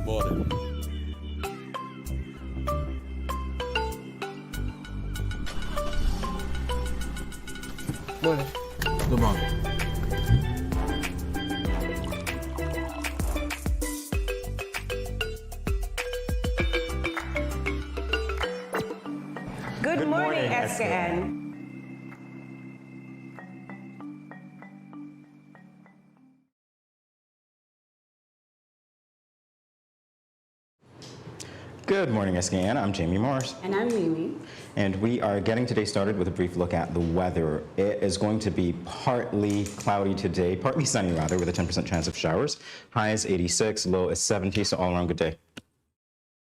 morning. Morning. Good morning. Good morning, SKN. Good morning, SKN. I'm Jamie Morris. And I'm Mimi. And we are getting today started with a brief look at the weather. It is going to be partly cloudy today, partly sunny rather, with a 10% chance of showers. High is 86, low is 70, so all around good day.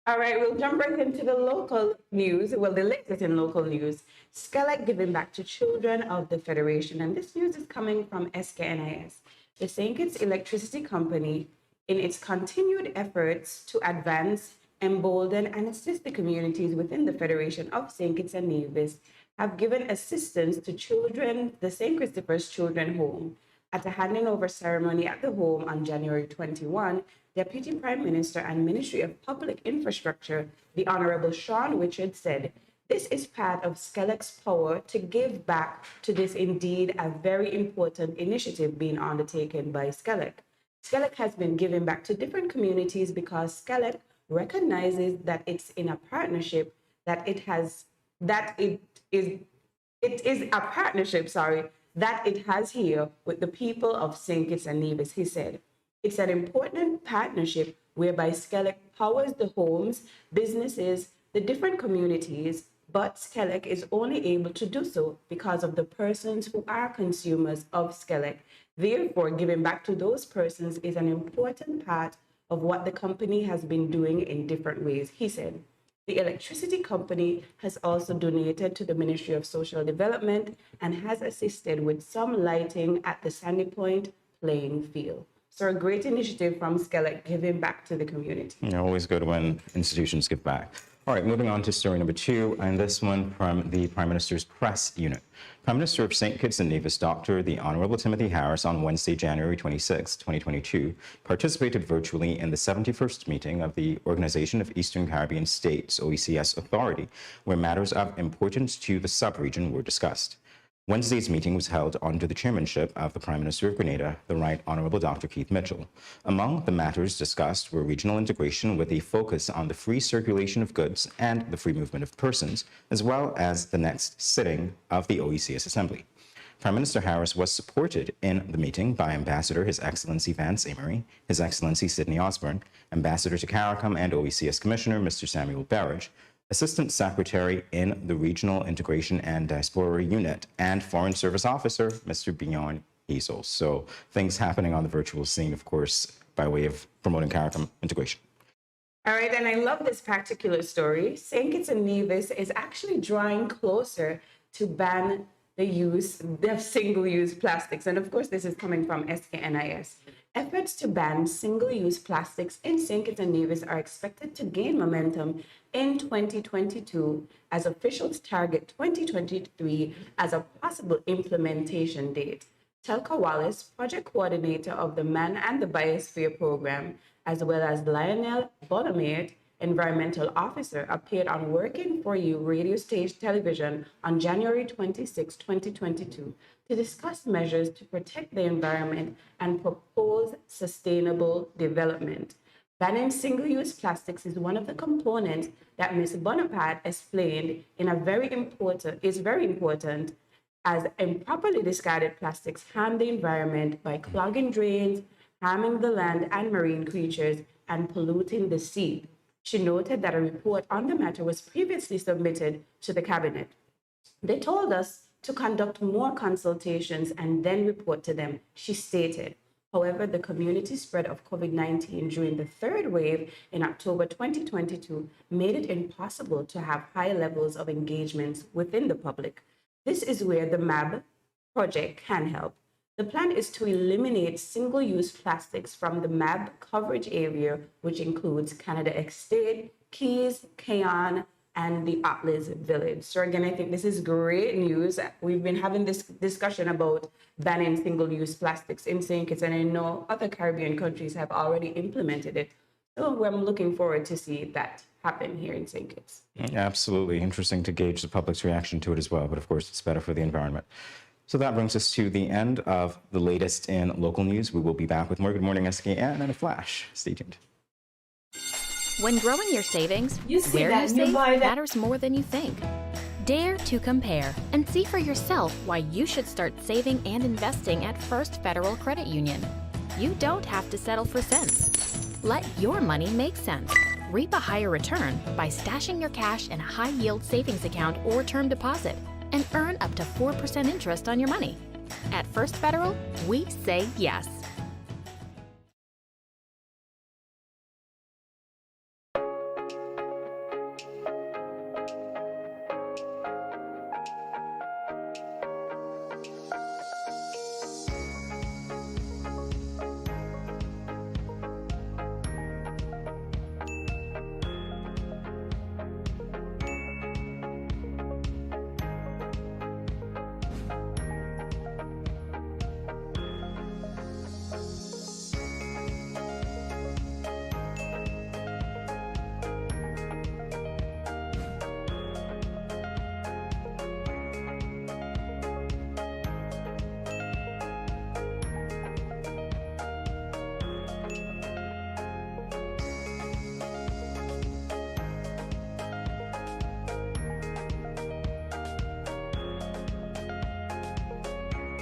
All right, we'll jump right into the local news. Well, the latest in local news. SKELEC giving back to children of the Federation. And this news is coming from SKNIS, the St. Kitts Electricity Company, in its continued efforts to advance, embolden, and assist the communities within the Federation of St. Kitts and Nevis, have given assistance to children, the St. Christopher's Children Home. At a handing over ceremony at the home on January 21, Deputy Prime Minister and Ministry of Public Infrastructure, the Honorable Sean Richard, said, "This is part of SKELEC's power to give back to this indeed a very important initiative being undertaken by SKELEC. SKELEC has been giving back to different communities because SKELEC recognizes that it's in a partnership that it has here with the people of St. Kitts and Nevis," he said. "It's an important partnership whereby SKELEC powers the homes, businesses, the different communities, but SKELEC is only able to do so because of the persons who are consumers of SKELEC. Therefore, giving back to those persons is an important part of what the company has been doing in different ways," he said. The electricity company has also donated to the Ministry of Social Development and has assisted with some lighting at the Sandy Point playing field. So a great initiative from SKELEC giving back to the community. Yeah, always good when institutions give back. All right, moving on to story number 2, and this one from the Prime Minister's press unit. Prime Minister of St. Kitts and Nevis, Dr. the Honorable Timothy Harris, on Wednesday, January 26, 2022, participated virtually in the 71st meeting of the Organization of Eastern Caribbean States, OECS Authority, where matters of importance to the sub-region were discussed. Wednesday's meeting was held under the chairmanship of the Prime Minister of Grenada, the Right Honourable Dr. Keith Mitchell. Among the matters discussed were regional integration with a focus on the free circulation of goods and the free movement of persons, as well as the next sitting of the OECS Assembly. Prime Minister Harris was supported in the meeting by Ambassador His Excellency Vance Amory, His Excellency Sidney Osborne, Ambassador to CARICOM and OECS Commissioner Mr. Samuel Berridge, Assistant Secretary in the Regional Integration and Diaspora Unit, and Foreign Service Officer, Mr. Bjorn Easel. So things happening on the virtual scene, of course, by way of promoting CARICOM integration. All right, and I love this particular story. St. Kitts and Nevis is actually drawing closer to ban the use of single-use plastics. And of course, this is coming from SKNIS. Efforts to ban single-use plastics in St. Kitts and Nevis are expected to gain momentum in 2022 as officials target 2023 as a possible implementation date. Telka Wallace, project coordinator of the Man and the Biosphere program, as well as Lionel Bonamert, environmental officer, appeared on Working For You radio station television on January 26, 2022, to discuss measures to protect the environment and propose sustainable development. Banning single-use plastics is one of the components that Ms. Bonaparte explained is very important, as improperly discarded plastics harm the environment by clogging drains, harming the land and marine creatures, and polluting the sea. She noted that a report on the matter was previously submitted to the cabinet. They told us to conduct more consultations and then report to them, she stated. However, the community spread of COVID-19 during the third wave in October 2022 made it impossible to have high levels of engagements within the public. This is where the MAB project can help. The plan is to eliminate single-use plastics from the MAB coverage area, which includes Canada Estate, Keys, Cayon, and the Atlas Village. So again, I think this is great news. We've been having this discussion about banning single-use plastics in St. Kitts, and I know other Caribbean countries have already implemented it. So I'm looking forward to see that happen here in St. Kitts. Absolutely. Interesting to gauge the public's reaction to it as well. But of course, it's better for the environment. So that brings us to the end of the latest in local news. We will be back with more Good Morning SKN in a flash. Stay tuned. When growing your savings, You see where that you and you save buy that. matters more than you think. Dare to compare and see for yourself why you should start saving and investing at First Federal Credit Union. You don't have to settle for cents. Let your money make sense. Reap a higher return by stashing your cash in a high-yield savings account or term deposit and earn up to 4% interest on your money. At First Federal, we say yes.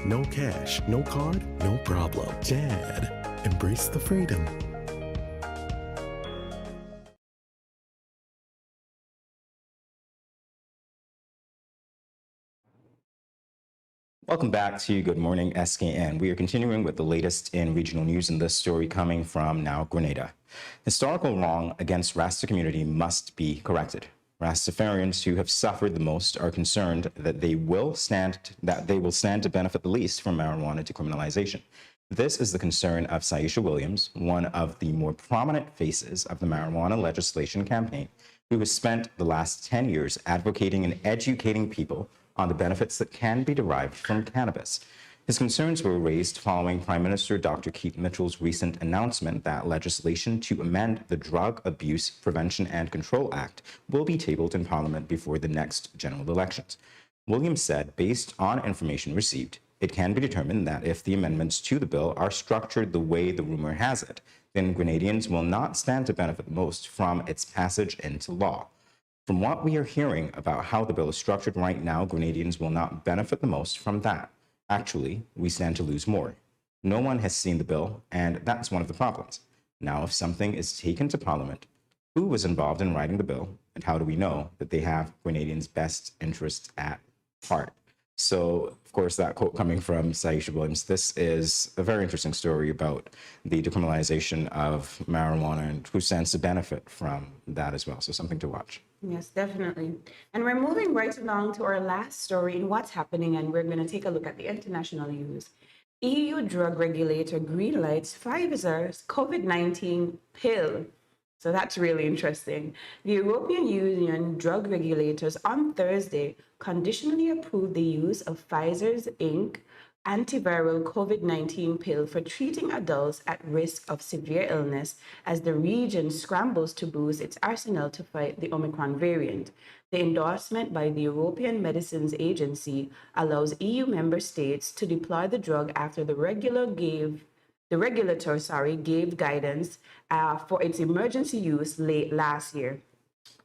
No cash, no card, no problem. Dad, embrace the freedom. Welcome back to Good Morning SKN. We are continuing with the latest in regional news, and this story coming from now Grenada. Historical wrong against Rasta community must be corrected. Rastafarians who have suffered the most are concerned that they will stand to benefit the least from marijuana decriminalization. This is the concern of Saisha Williams, one of the more prominent faces of the marijuana legislation campaign, who has spent the last 10 years advocating and educating people on the benefits that can be derived from cannabis. His concerns were raised following Prime Minister Dr. Keith Mitchell's recent announcement that legislation to amend the Drug Abuse Prevention and Control Act will be tabled in Parliament before the next general elections. Williams said, based on information received, it can be determined that if the amendments to the bill are structured the way the rumor has it, then Grenadians will not stand to benefit most from its passage into law. From what we are hearing about how the bill is structured right now, Grenadians will not benefit the most from that. Actually, we stand to lose more. No one has seen the bill, and that's one of the problems. Now, if something is taken to Parliament, who was involved in writing the bill, and how do we know that they have Grenadians' best interests at heart? So, of course, that quote coming from Saisha Williams, this is a very interesting story about the decriminalization of marijuana and who stands to benefit from that as well. So something to watch. Yes, definitely. And we're moving right along to our last story in what's happening, and we're going to take a look at the international news. EU drug regulator greenlights Pfizer's COVID-19 pill. So that's really interesting. The European Union drug regulators on Thursday conditionally approved the use of Pfizer's Inc. antiviral COVID-19 pill for treating adults at risk of severe illness as the region scrambles to boost its arsenal to fight the Omicron variant. The endorsement by the European Medicines Agency allows EU member states to deploy the drug after the regulator gave guidance for its emergency use late last year.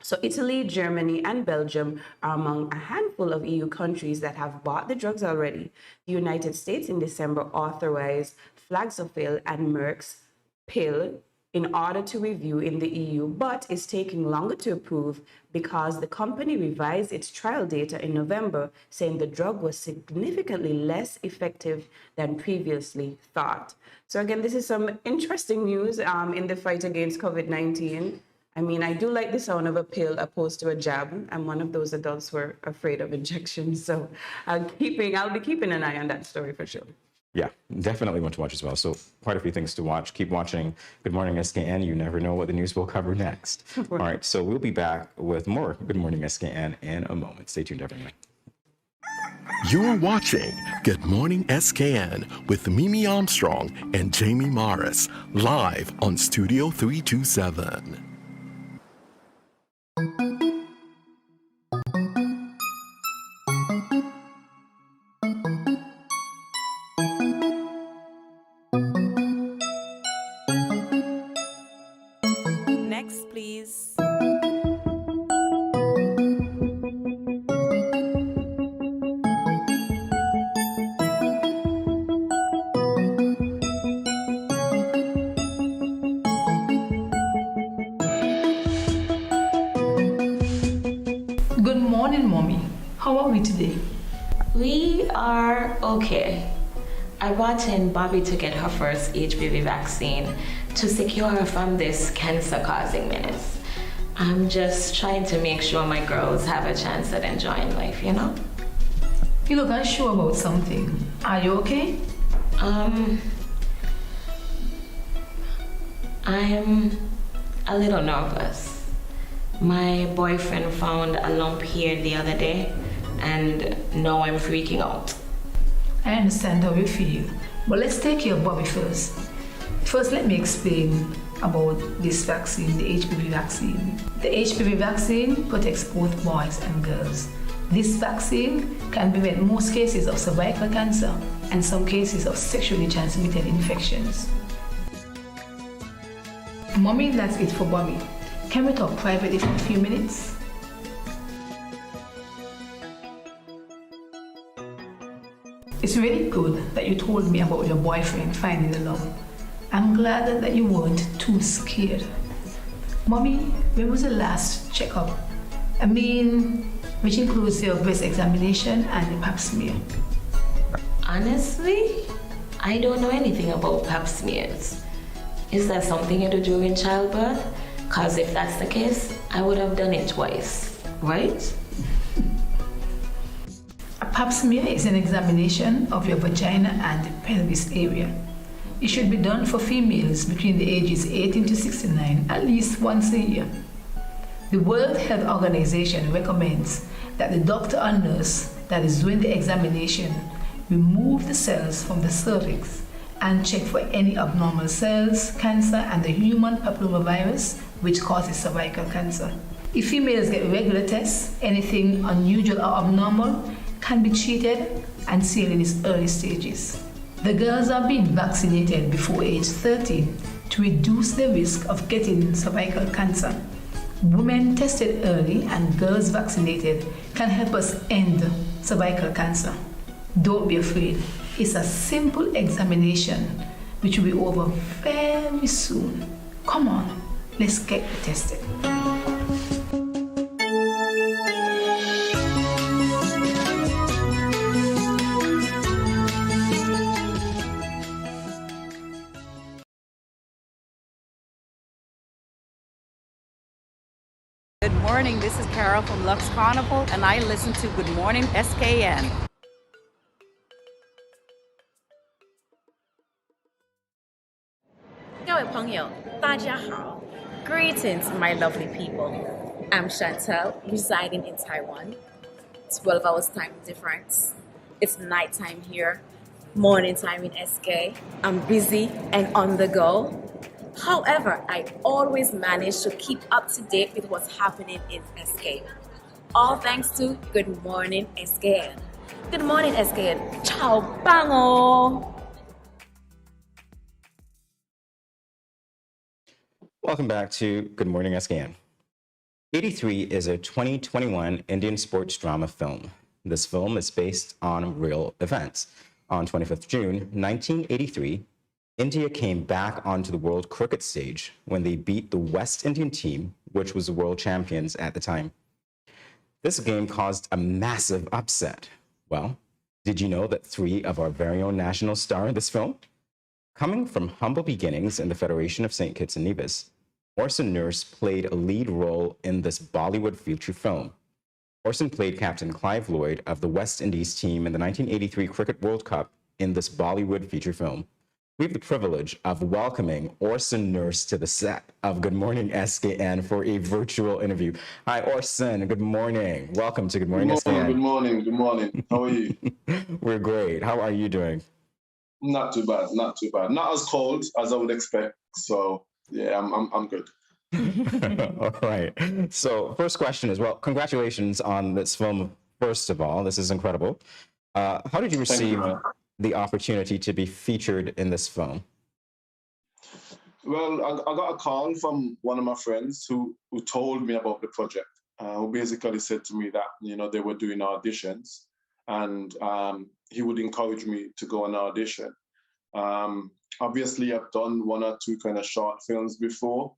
So Italy, Germany, and Belgium are among a handful of EU countries that have bought the drugs already. The United States in December authorized Flaxophil and Merck's pill in order to review in the EU, but is taking longer to approve because the company revised its trial data in November, saying the drug was significantly less effective than previously thought. So again, this is some interesting news in the fight against COVID-19. I mean, I do like the sound of a pill opposed to a jab. I'm one of those adults who are afraid of injections, so I'll be keeping an eye on that story for sure. Yeah, definitely want to watch as well. So quite a few things to watch. Keep watching Good Morning SKN. You never know what the news will cover next. All right, so we'll be back with more Good Morning SKN in a moment. Stay tuned, everyone. You're watching Good Morning SKN with Mimi Armstrong and Jamie Morris, live on Studio 327. Next, please. Good morning, Mommy. How are we today? We are okay. I brought in Bobby to get her first HPV vaccine to secure her from this cancer-causing menace. I'm just trying to make sure my girls have a chance at enjoying life, you know? You look unsure about something. Are you okay? I'm a little nervous. My boyfriend found a lump here the other day, and now I'm freaking out. I understand how you feel, but let's take care of Bobby first. First, let me explain about this vaccine, the HPV vaccine. The HPV vaccine protects both boys and girls. This vaccine can prevent most cases of cervical cancer and some cases of sexually transmitted infections. Mommy, that's it for Bobby. Can we talk privately for a few minutes? It's really good that you told me about your boyfriend finding the lump. I'm glad that you weren't too scared. Mommy, when was the last checkup? I mean, which includes your breast examination and the pap smear. Honestly, I don't know anything about pap smears. Is that something you do during childbirth? Because if that's the case, I would have done it twice, right? A pap smear is an examination of your vagina and the pelvis area. It should be done for females between the ages 18 to 69 at least once a year. The World Health Organization recommends that the doctor or nurse that is doing the examination remove the cells from the cervix and check for any abnormal cells, cancer, and the human papillomavirus, which causes cervical cancer. If females get regular tests, anything unusual or abnormal can be treated and seen in its early stages. The girls are being vaccinated before age 13 to reduce the risk of getting cervical cancer. Women tested early and girls vaccinated can help us end cervical cancer. Don't be afraid. It's a simple examination which will be over very soon. Come on, let's get tested. Good morning, this is Carol from Lux Carnival, and I listen to Good Morning SKN. Greetings, my lovely people. I'm Chantel, residing in Taiwan. 12 hours time difference. It's nighttime here, morning time in SK. I'm busy and on the go. However, I always manage to keep up to date with what's happening in SK. All thanks to Good Morning SKN. Good morning SKN. Ciao bango! Welcome back to Good Morning SKN. 83 is a 2021 Indian sports drama film. This film is based on real events. On 25th June 1983, India came back onto the world cricket stage when they beat the West Indian team, which was the world champions at the time. This game caused a massive upset. Well, did you know that 3 of our very own nationals star in this film? Coming from humble beginnings in the Federation of St. Kitts and Nevis, Orson Nurse played a lead role in this Bollywood feature film. Orson played Captain Clive Lloyd of the West Indies team in the 1983 Cricket World Cup in this Bollywood feature film. We have the privilege of welcoming Orson Nurse to the set of Good Morning SKN for a virtual interview. Hi, Orson. Good morning. Welcome to Good Morning SKN. Good morning. Good morning. How are you? We're great. How are you doing? Not too bad. Not too bad. Not as cold as I would expect. So yeah, I'm good. All right. So first question is, well, congratulations on this film. First of all, this is incredible. How did you receive the opportunity to be featured in this film? Well, I got a call from one of my friends who told me about the project. Who basically said to me that they were doing auditions, and he would encourage me to go and audition. Obviously, I've done one or two kind of short films before,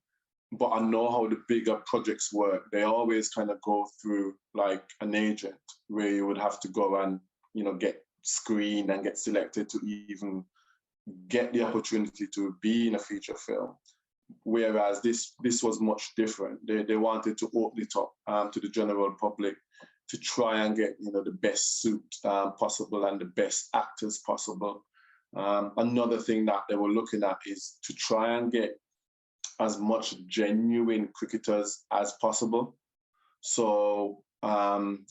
but I know how the bigger projects work. They always kind of go through like an agent where you would have to go and, get screened and get selected to even get the opportunity to be in a feature film. Whereas this was much different. They wanted to open it up to the general public to try and get, the best suit possible and the best actors possible. Another thing that they were looking at is to try and get as much genuine cricketers as possible. So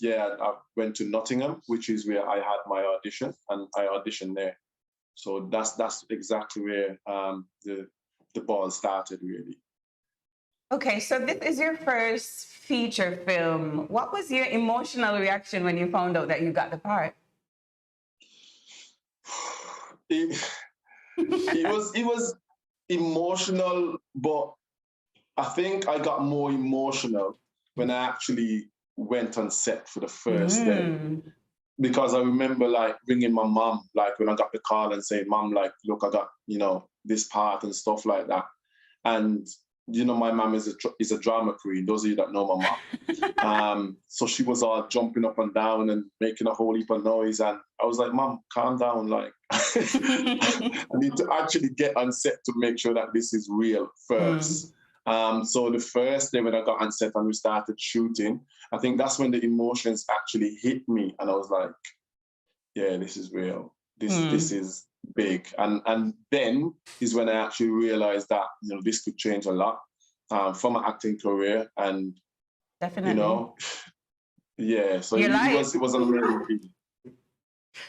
yeah, I went to Nottingham, which is where I had my audition, and I auditioned there. So that's exactly where the ball started, really. Okay, so this is your first feature film. What was your emotional reaction when you found out that you got the part? It was emotional, but I think I got more emotional when I actually went on set for the first day. Because I remember like ringing my mom, like when I got the call and saying, "Mom, like, look, I got, this part and stuff like that." And, my mom is a drama queen, those of you that know my mom. So she was all jumping up and down and making a whole heap of noise. And I was like, "Mom, calm down. Like, I need to actually get on set to make sure that this is real first." So the first day when I got on set and we started shooting, I think that's when the emotions actually hit me. And I was like, yeah, this is real. This is big. And then is when I actually realized that, this could change a lot from my acting career. And, Definitely. Yeah, so it was an amazing feeling.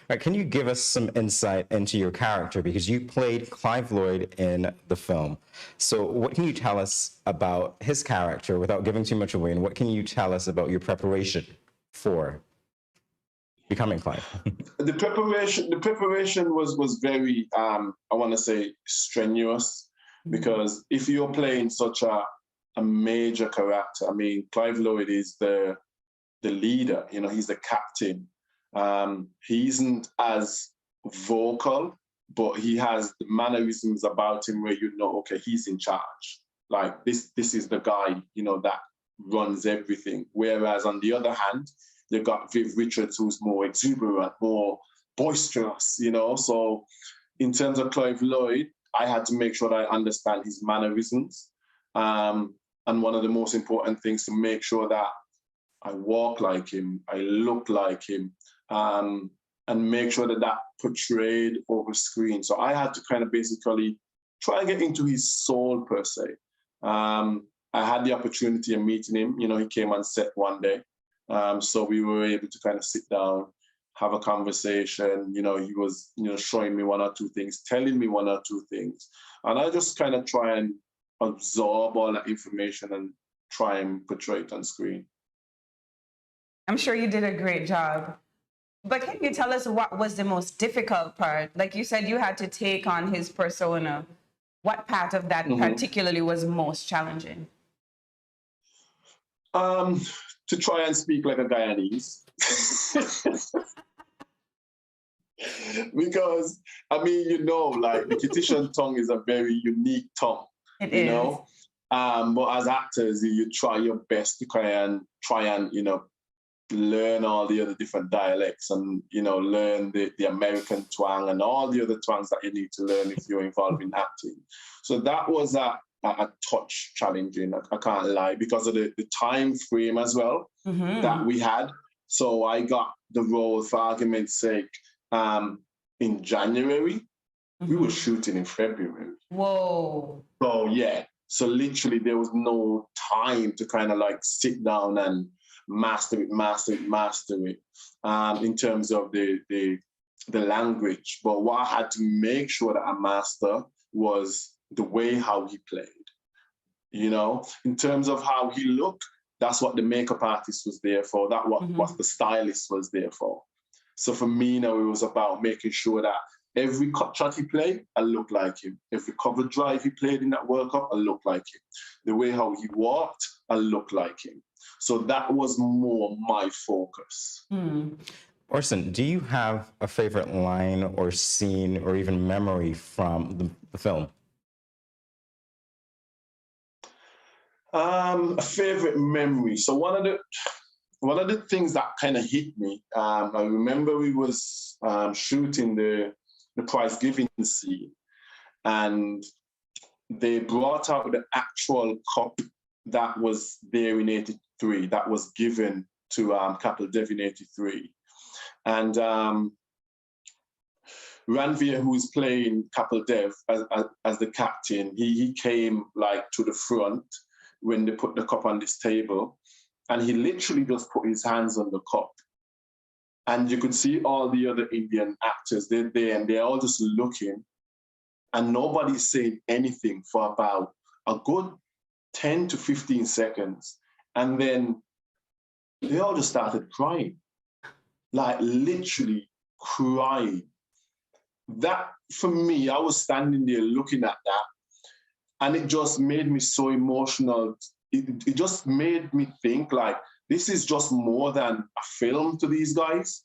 Right, can you give us some insight into your character? Because you played Clive Lloyd in the film. So what can you tell us about his character without giving too much away? And what can you tell us about your preparation for becoming Clive? The preparation was very, I want to say, strenuous. Because if you're playing such a major character, I mean, Clive Lloyd is the leader, he's the captain. He isn't as vocal, but he has the mannerisms about him where okay, he's in charge. Like this is the guy, that runs everything. Whereas on the other hand, you've got Viv Richards, who's more exuberant, more boisterous, So in terms of Clive Lloyd, I had to make sure that I understand his mannerisms. And one of the most important things to make sure that I walk like him, I look like him, and make sure that portrayed over screen. So I had to kind of basically try and get into his soul per se. I had the opportunity of meeting him. He came on set one day. So we were able to kind of sit down, have a conversation. He was, showing me one or two things, telling me one or two things. And I just kind of try and absorb all that information and try and portray it on screen. I'm sure you did a great job. But can you tell us what was the most difficult part? Like you said, you had to take on his persona. What part of that particularly was most challenging? To try and speak like a Guyanese. Because, I mean, like the Kittitian tongue is a very unique tongue. It is. But as actors, you try your best to try and learn all the other different dialects and, learn the American twang and all the other twangs that you need to learn if you're involved in acting. So that was a touch challenging, I can't lie, because of the time frame as well that we had. So I got the role, for argument's sake, in January. We were shooting in February. Whoa. So yeah, so literally there was no time to kind of like sit down and master it in terms of the language. But what I had to make sure that I master was the way how he played. You know, in terms of how he looked, that's what the makeup artist was there for. That what the stylist was there for. So for me now, it was about making sure that every cut shot he played, I looked like him. Every cover drive he played in that World Cup, I looked like him. The way how he walked, I looked like him. So that was more my focus. Orson, do you have a favorite line or scene or even memory from the film? A favorite memory. So one of the things that kind of hit me, I remember we was shooting the prize giving scene, and they brought out the actual cup that was there in '83, that was given to Capital Dev in '83. And Ranveer, who is playing Capital Dev as the captain, he came like to the front when they put the cup on this table, and he literally just put his hands on the cup. And you could see all the other Indian actors, they're there and they're all just looking, and nobody's saying anything for about a good 10 to 15 seconds. And then they all just started crying, like literally crying. That, for me, I was standing there looking at that, and it just made me so emotional. It just made me think like, this is just more than a film to these guys.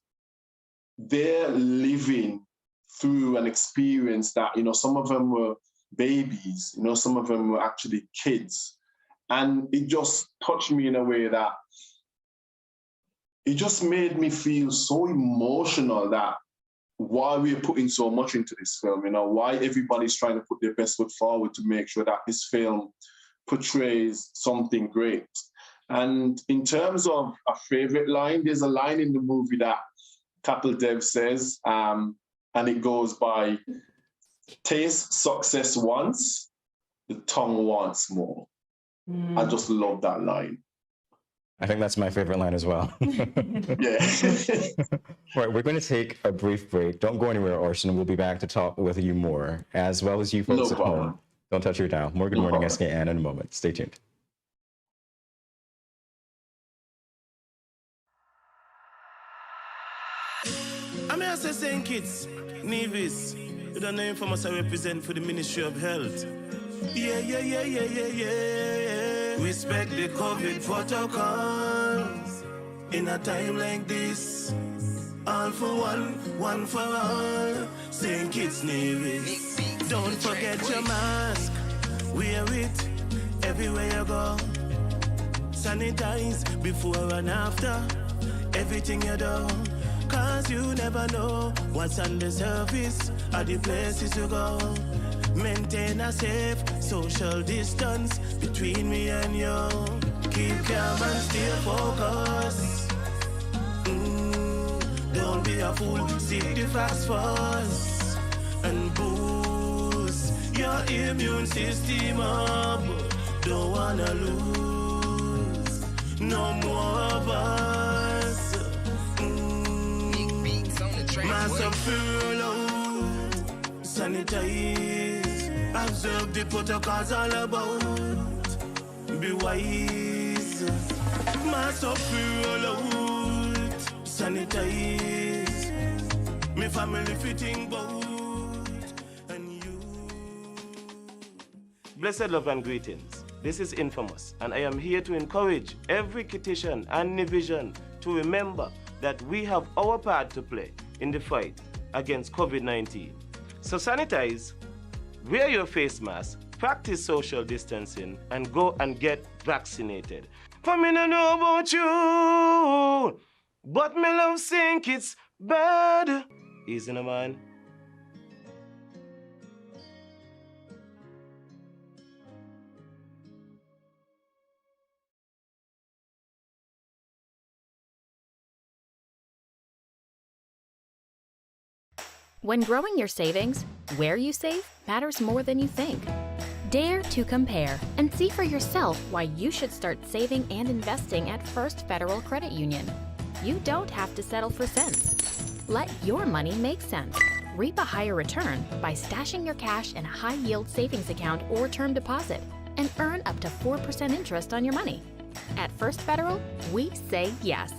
They're living through an experience that, you know, some of them were babies, you know, some of them were actually kids. And it just touched me in a way that it just made me feel so emotional that why we're putting so much into this film, you know, why everybody's trying to put their best foot forward to make sure that this film portrays something great. And in terms of a favorite line, there's a line in the movie that Kapil Dev says, and it goes by, taste success once, the tongue wants more. I just love that line. I think that's my favorite line as well. Yeah. All right, we're going to take a brief break. Don't go anywhere, Orson. We'll be back to talk with you more, as well as you folks at home. Don't touch your dial. More Good Morning SKN in a moment. Stay tuned. I'm here to say kids, Nevis, you don't know for us I represent for the Ministry of Health. Yeah. Respect the COVID protocols. In a time like this, all for one for all. St. Kitts Nevis. Don't forget your mask. Wear it everywhere you go. Sanitize before and after everything you do. Cause you never know what's on the surface or the places you go. Maintain a safe social distance between me and you. Keep calm and stay focused. Don't be a fool, seek the facts first. And boost your immune system up. Don't wanna lose no more of us. Mass up furlough, sanitize, observe the protocols all about. Be wise, mass up furlough, sanitize, me family fitting boat, and you. Blessed love and greetings. This is Infamous, and I am here to encourage every Kittitian and Nivision to remember that we have our part to play in the fight against COVID-19. So sanitize, wear your face mask, practice social distancing, and go and get vaccinated. For me no know about you, but me love St. Kitts bad. Easy no man. When growing your savings, where you save matters more than you think. Dare to compare and see for yourself why you should start saving and investing at First Federal Credit Union. You don't have to settle for cents. Let your money make sense. Reap a higher return by stashing your cash in a high-yield savings account or term deposit and earn up to 4% interest on your money. At First Federal, we say yes.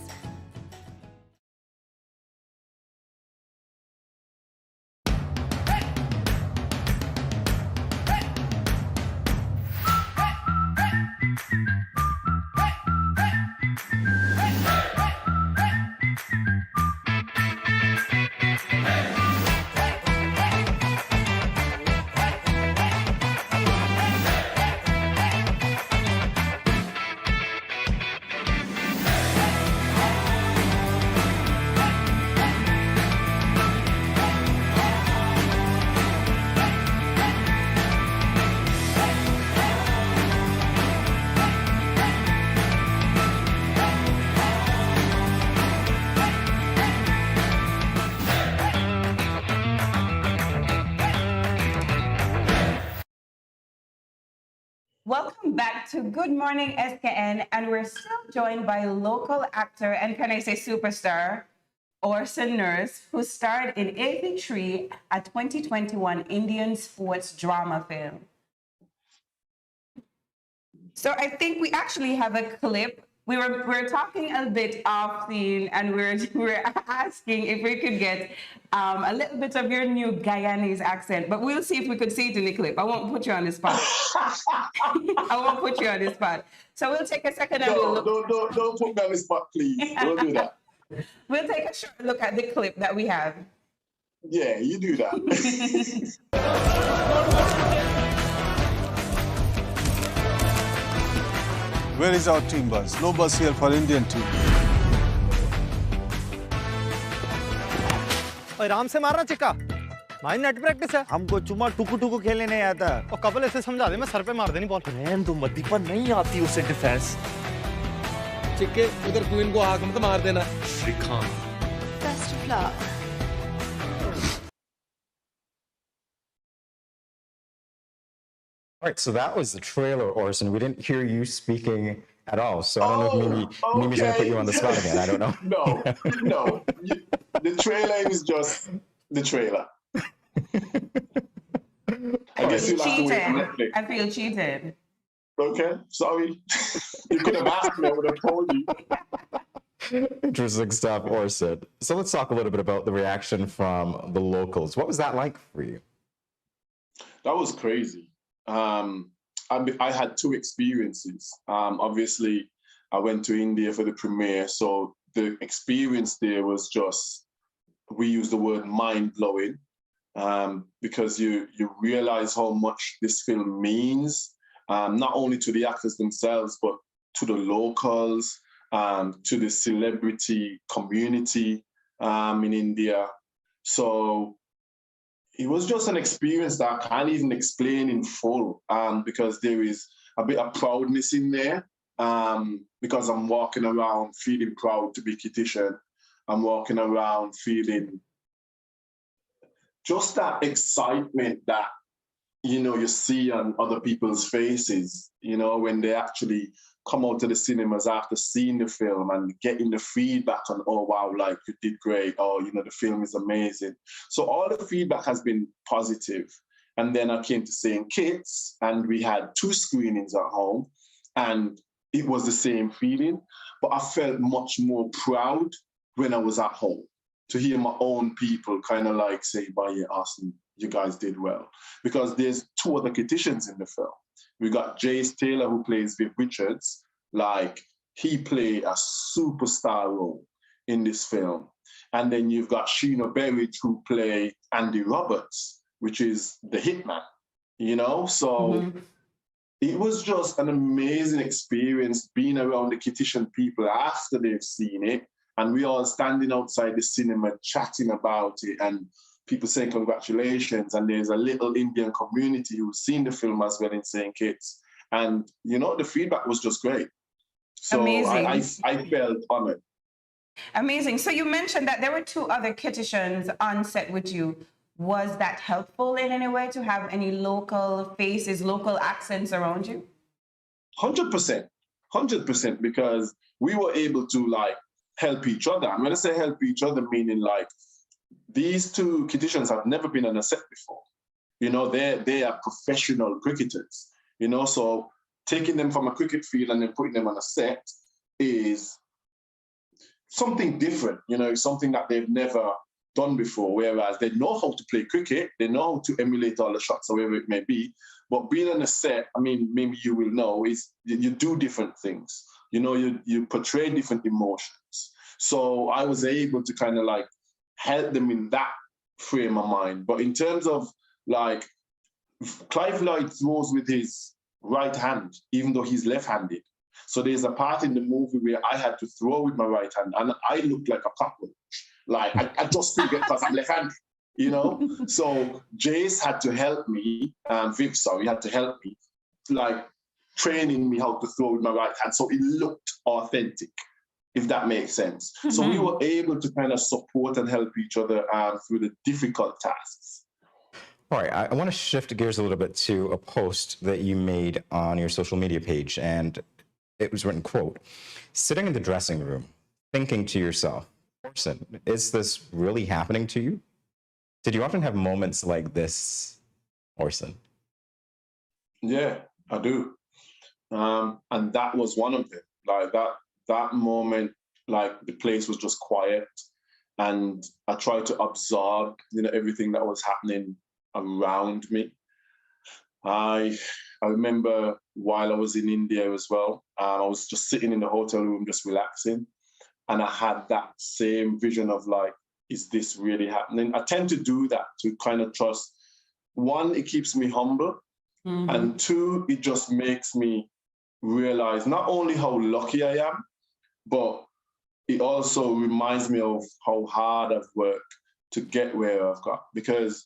Welcome back to Good Morning SKN, and we're still joined by local actor and, can I say, superstar Orson Nurse, who starred in 83, a 2021 Indian sports drama film. So I think we actually have a clip. We were talking a bit off scene, and we're asking if we could get a little bit of your new Guyanese accent, but we'll see if we could see it in the clip. I won't put you on the spot. I won't put you on the spot. So we'll take a second and we'll look. Don't put me on the spot, please. Don't do that. We'll take a short look at the clip that we have. Yeah, you do that. Where is our team bus? No bus here for Indian team. आराम से मारना चिक्का, mine net practice है। हमको चुम्मा टुकु टुकु खेलने नहीं आता। और कपल ऐसे समझा दे, मैं सर पे मार देनी बॉल। रहन दो, मदीपा नहीं आती उसे डिफेंस। चिक्के उधर क्वीन को हाथ मत मार देना। श्रीखान। Best of luck. All right, so that was the trailer, Orson. We didn't hear you speaking at all, so I don't know if Mimi's going to put you on the spot again. I don't know. No. The trailer is just the trailer. I guess you'll have to wait for Netflix. I feel cheated. Okay, sorry. You could have asked me, I would have told you. Interesting stuff, Orson. So let's talk a little bit about the reaction from the locals. What was that like for you? That was crazy. I had two experiences. Obviously, I went to India for the premiere, so the experience there was just, we use the word mind-blowing, because you realize how much this film means, not only to the actors themselves, but to the locals, to the celebrity community in India. So it was just an experience that I can't even explain in full, because there is a bit of proudness in there, because I'm walking around feeling proud to be Kittitian. I'm walking around feeling just that excitement that, you see on other people's faces, when they actually come out to the cinemas after seeing the film and getting the feedback on, oh, wow, like you did great, or, the film is amazing. So all the feedback has been positive. And then I came to St. Kitts and we had 2 screenings at home and it was the same feeling, but I felt much more proud when I was at home to hear my own people kind of like say, yeah, Austin, you guys did well. Because there's 2 other Kittitians in the film. We got Jace Taylor, who plays Viv Richards. Like, he played a superstar role in this film. And then you've got Sheena Berridge, who played Andy Roberts, which is the hitman, So it was just an amazing experience being around the Kittitian people after they've seen it. And we all standing outside the cinema chatting about it and people saying congratulations. And there's a little Indian community who's seen the film as well in St. Kitts. And, the feedback was just great. So amazing. I felt honored. Amazing. So you mentioned that there were 2 other Kittitians on set with you. Was that helpful in any way to have any local faces, local accents around you? 100%, 100%, because we were able to like help each other. And when I say help each other, meaning like these two Kittians have never been on a set before. You know, they are professional cricketers, you know, so taking them from a cricket field and then putting them on a set is something different, you know, something that they've never done before, whereas they know how to play cricket, they know how to emulate all the shots, however it may be. But being on a set, I mean, maybe you will know, is you do different things. You know, you portray different emotions. So I was able to kind of like help them in that frame of mind. But in terms of like, Clive Lloyd throws with his right hand, even though he's left-handed. So there's a part in the movie where I had to throw with my right hand and I looked like a cockroach. Like, I just couldn't get because I'm left-handed, you know? So Jace had to help me, Viv, sorry, had to help me, like training me how to throw with my right hand so it looked authentic, if that makes sense. So we were able to kind of support and help each other through the difficult tasks. All right, I want to shift gears a little bit to a post that you made on your social media page, and it was written, quote, "Sitting in the dressing room, thinking to yourself, Orson, is this really happening to you? Did you often have moments like this, Orson?" Yeah, I do. And that was one of them. Like that moment, like the place was just quiet and I tried to absorb, you know, everything that was happening around me. I remember while I was in India as well, I was just sitting in the hotel room, just relaxing. And I had that same vision of like, is this really happening? I tend to do that to kind of trust. One, it keeps me humble. And two, it just makes me realize not only how lucky I am, but it also reminds me of how hard I've worked to get where I've got. Because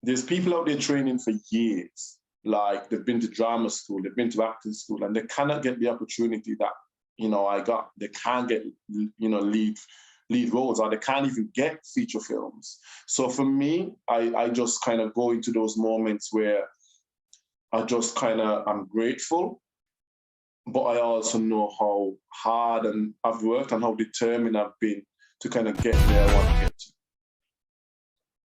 there's people out there training for years. Like they've been to drama school, they've been to acting school, and they cannot get the opportunity that, you know, I got. They can't get, you know, lead roles, or they can't even get feature films. So for me, I just kind of go into those moments where I just kind of, I'm grateful, but I also know how hard and I've worked and how determined I've been to kind of get where I want to get to.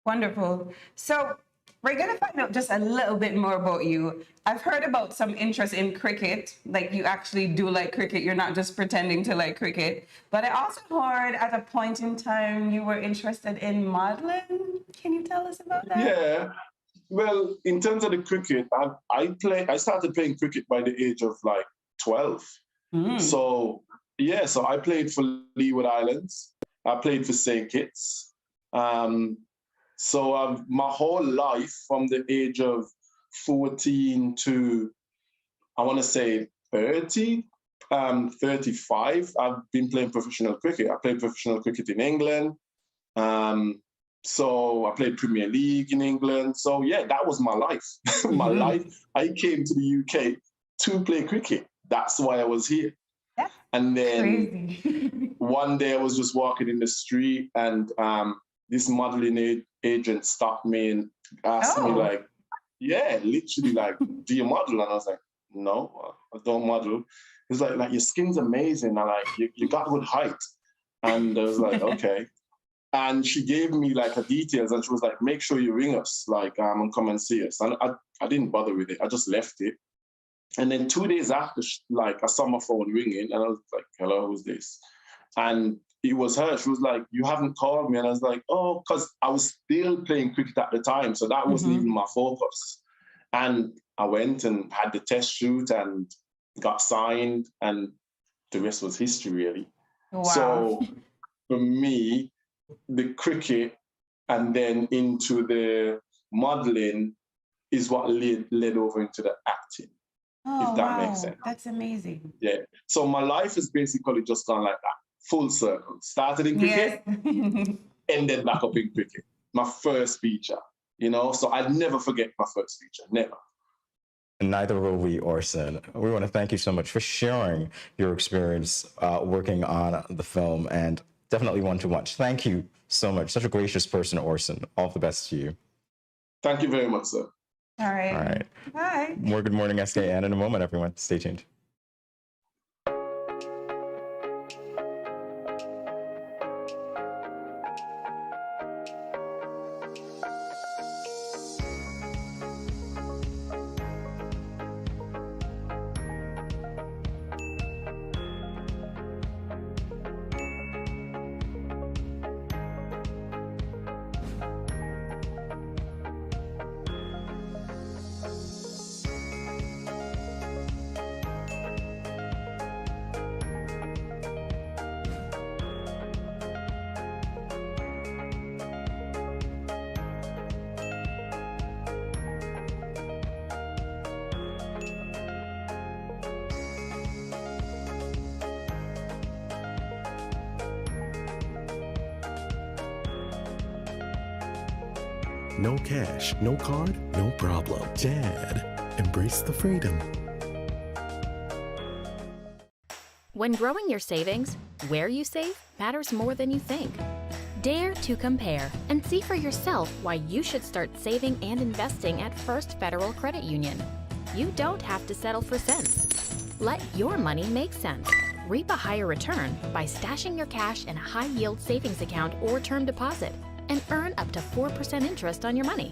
Wonderful. So we're going to find out just a little bit more about you. I've heard about some interest in cricket, like you actually do like cricket. You're not just pretending to like cricket. But I also heard at a point in time you were interested in modeling. Can you tell us about that? Yeah. Well, in terms of the cricket, I started playing cricket by the age of like 12. So, yeah, so I played for Leeward Islands. I played for St. Kitts. So my whole life from the age of 14 to, I want to say 30, 35, I've been playing professional cricket. I played professional cricket in England. So I played Premier League in England. So yeah, that was my life. My life. I came to the UK to play cricket. That's why I was here. That's and then crazy. One day I was just walking in the street and this modeling agent stopped me and asked me like, yeah, literally like, do you model? And I was like, no, I don't model. He's like your skin's amazing. And like, you got good height. And I was like, okay. And she gave me like her details and she was like, make sure you ring us, like, and come and see us. And I didn't bother with it. I just left it. And then 2 days after, like, I saw my phone ringing and I was like, hello, who's this? And it was her. She was like, you haven't called me. And I was like, oh, because I was still playing cricket at the time. So that wasn't even my focus. And I went and had the test shoot and got signed and the rest was history, really. Wow. So for me, the cricket and then into the modeling is what led over into the acting, if that makes sense. That's amazing. Yeah. So my life has basically just gone like that, full circle. Started in cricket, ended back up in cricket. My first feature, you know? So I'd never forget my first feature, never. Neither will we, Orson. We want to thank you so much for sharing your experience working on the film, and definitely one to watch. Thank you so much. Such a gracious person, Orson. All the best to you. Thank you very much, sir. All right. All right. Bye. More Good Morning SKN in a moment, everyone. Stay tuned. No cash, no card, no problem. Dad, embrace the freedom. When growing your savings, where you save matters more than you think. Dare to compare and see for yourself why you should start saving and investing at First Federal Credit Union. You don't have to settle for cents. Let your money make sense. Reap a higher return by stashing your cash in a high-yield savings account or term deposit and earn up to 4% interest on your money.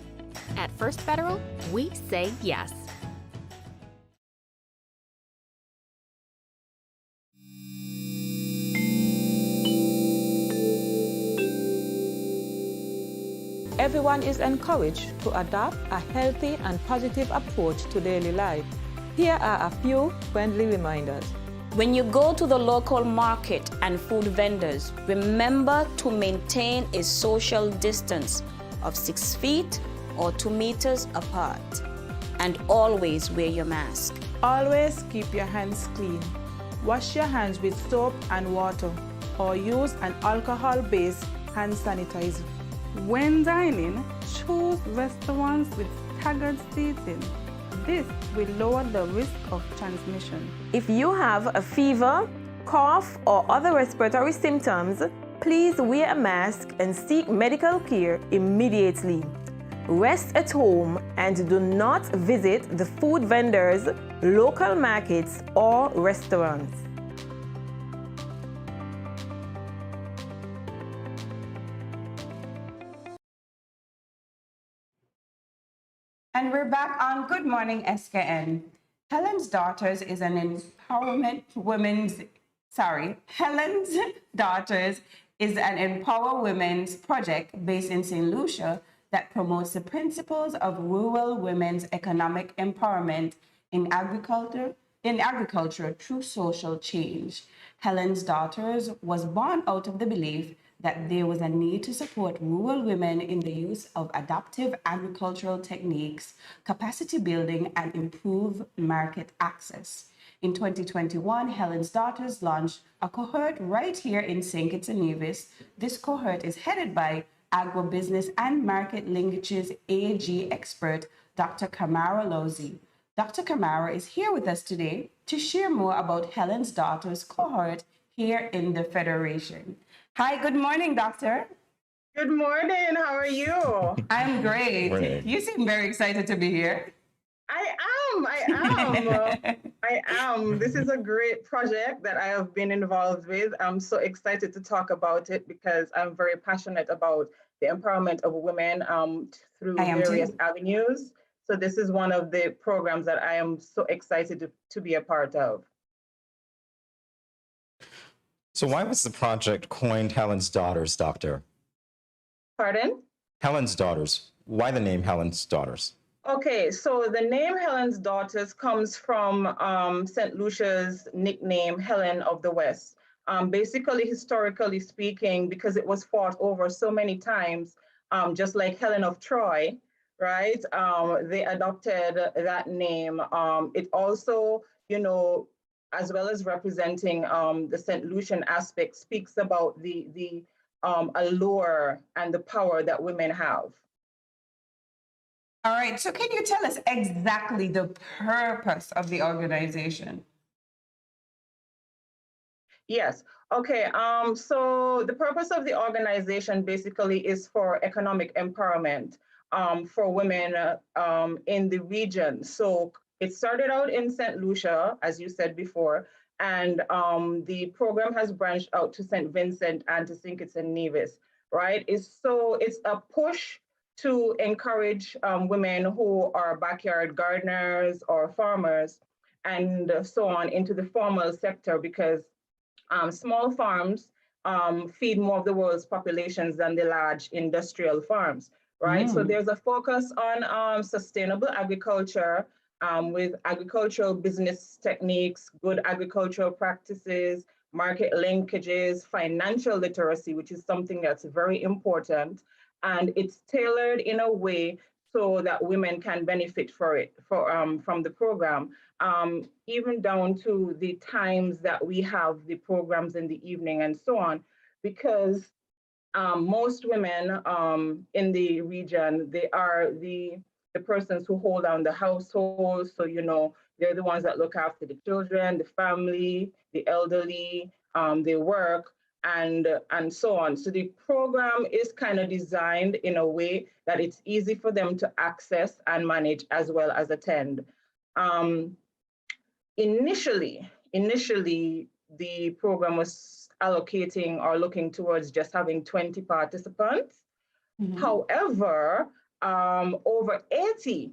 At First Federal, we say yes. Everyone is encouraged to adopt a healthy and positive approach to daily life. Here are a few friendly reminders. When you go to the local market and food vendors, remember to maintain a social distance of 6 feet or 2 meters apart. And always wear your mask. Always keep your hands clean. Wash your hands with soap and water or use an alcohol-based hand sanitizer. When dining, choose restaurants with staggered seating. This will lower the risk of transmission. If you have a fever, cough, or other respiratory symptoms, please wear a mask and seek medical care immediately. Rest at home and do not visit the food vendors, local markets, or restaurants. And we're back on Good Morning SKN. Helen's Daughters is an empowerment Helen's Daughters is an Empower Women's project based in St. Lucia that promotes the principles of rural women's economic empowerment in agriculture through social change. Helen's Daughters was born out of the belief that there was a need to support rural women in the use of adaptive agricultural techniques, capacity building, and improve market access. In 2021, Helen's Daughters launched a cohort right here in St. Kitts and Nevis. This cohort is headed by agribusiness and market linkages AG expert, Dr. Kamara Lozzi. Dr. Kamara is here with us today to share more about Helen's Daughters cohort here in the Federation. Hi, good morning, Doctor. Good morning. How are you? I'm great. Morning. You seem very excited to be here. I am. This is a great project that I have been involved with. I'm so excited to talk about it because I'm very passionate about the empowerment of women through various avenues. So this is one of the programs that I am so excited to be a part of. So why was the project coined Helen's Daughters, Doctor? Pardon? Helen's Daughters. Why the name Helen's Daughters? Okay, so the name Helen's Daughters comes from St. Lucia's nickname, Helen of the West. Basically, historically speaking, because it was fought over so many times, just like Helen of Troy, right? They adopted that name. It also, as well as representing the St. Lucian aspect, speaks about the allure and the power that women have. All right, so can you tell us exactly the purpose of the organization? Yes. Okay. So the purpose of the organization basically is for economic empowerment for women in the region. So it started out in St. Lucia, as you said before, and the program has branched out to St. Vincent and to St. Kitts and Nevis, right? It's a push to encourage women who are backyard gardeners or farmers and so on into the formal sector, because small farms feed more of the world's populations than the large industrial farms, right? So there's a focus on sustainable agriculture with agricultural business techniques, good agricultural practices, market linkages, financial literacy, which is something that's very important. And it's tailored in a way so that women can benefit from the program, even down to the times that we have the programs in the evening and so on, because most women in the region, they are the persons who hold down the household. So, they're the ones that look after the children, the family, the elderly, they work, and so on. So the program is kind of designed in a way that it's easy for them to access and manage as well as attend. Initially, the program was allocating or looking towards just having 20 participants. However, over 80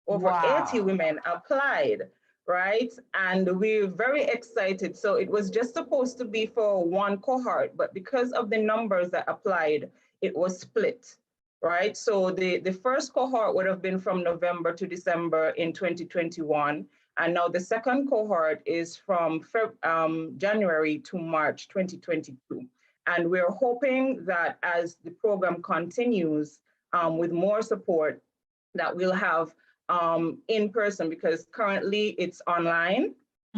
women applied, right? And we're very excited. So it was just supposed to be for one cohort, but because of the numbers that applied, it was split, right? So the first cohort would have been from November to December in 2021. And now the second cohort is from January to March 2022. And we're hoping that as the program continues with more support, that we'll have in person, because currently it's online,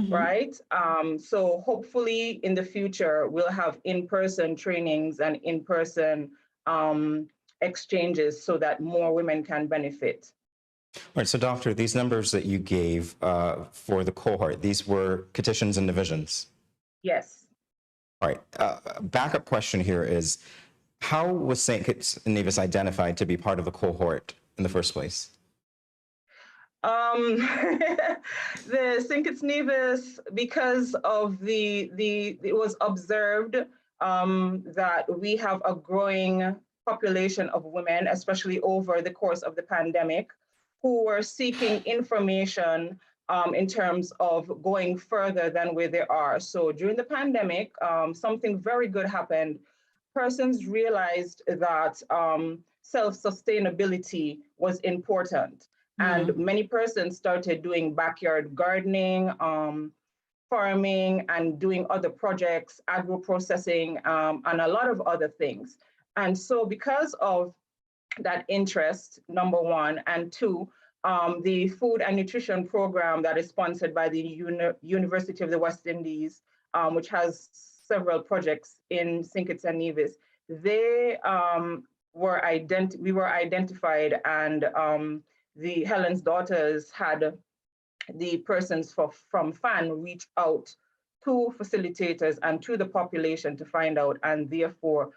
right? So hopefully in the future, we'll have in-person trainings and in-person exchanges so that more women can benefit. All right, so doctor, these numbers that you gave for the cohort, these were petitions and divisions? Yes. All right, backup question here is, how was St. Kitts and Nevis identified to be part of the cohort in the first place? The St. Kitts Nevis, because of it was observed that we have a growing population of women, especially over the course of the pandemic, who were seeking information in terms of going further than where they are. So during the pandemic, something very good happened. Persons realized that self-sustainability was important. And many persons started doing backyard gardening, farming, and doing other projects, agro-processing, and a lot of other things. And so because of that interest, number one, and two, the food and nutrition program that is sponsored by the University of the West Indies, which has several projects in St. Kitts and Nevis, we were identified, and the Helen's Daughters had the persons from FAN reach out to facilitators and to the population to find out, and therefore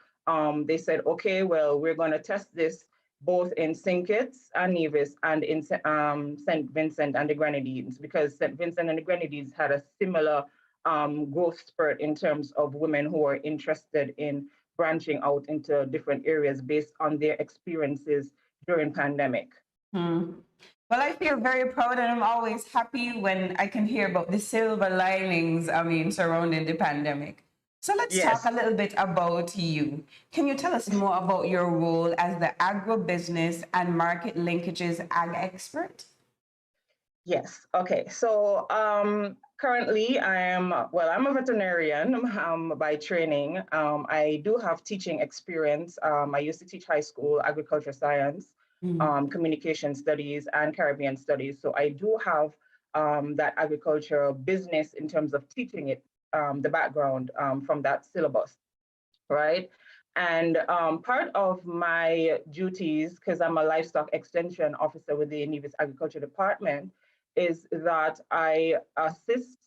they said, okay, well, we're going to test this both in St. Kitts and Nevis and in St. Vincent and the Grenadines, because St. Vincent and the Grenadines had a similar growth spurt in terms of women who are interested in branching out into different areas based on their experiences during pandemic. Well, I feel very proud, and I'm always happy when I can hear about the silver linings, surrounding the pandemic. So let's talk a little bit about you. Can you tell us more about your role as the agribusiness and market linkages ag expert? Yes. Okay. So currently, I'm a veterinarian by training. I do have teaching experience. I used to teach high school agriculture science, communication studies, and Caribbean studies. So I do have that agricultural business in terms of teaching it, the background from that syllabus, right? And part of my duties, because I'm a livestock extension officer with the Nevis Agriculture Department, is that I assist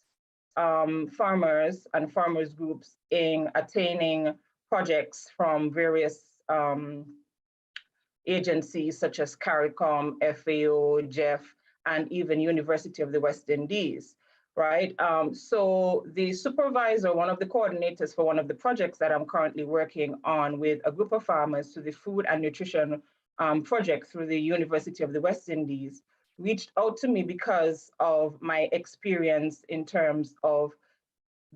farmers and farmers groups in attaining projects from various agencies such as CARICOM, FAO, JEF, and even University of the West Indies, right? So the supervisor, one of the coordinators for one of the projects that I'm currently working on with a group of farmers to the food and nutrition project through the University of the West Indies, reached out to me because of my experience in terms of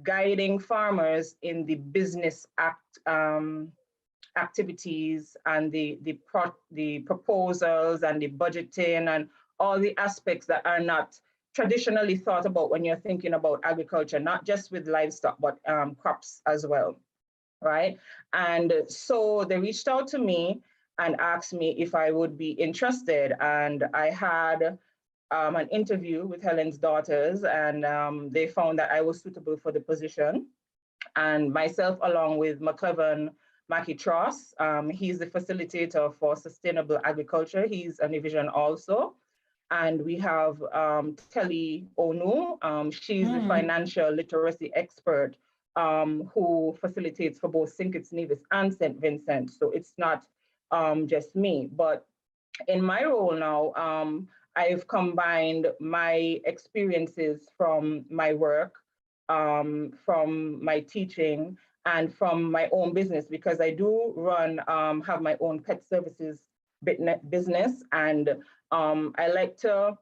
guiding farmers in the business activities and the proposals and the budgeting and all the aspects that are not traditionally thought about when you're thinking about agriculture, not just with livestock, but crops as well, right? And so they reached out to me and asked me if I would be interested. And I had an interview with Helen's Daughters, and they found that I was suitable for the position. And myself, along with McCleven Mackey-Tross, he's the facilitator for sustainable agriculture. He's a division also. And we have Telly Onu. She's the financial literacy expert who facilitates for both St. Kitts Nevis and St. Vincent. So it's not just me. But in my role now, I've combined my experiences from my work, from my teaching, and from my own business, because I do run, have my own pet services business, and I like to,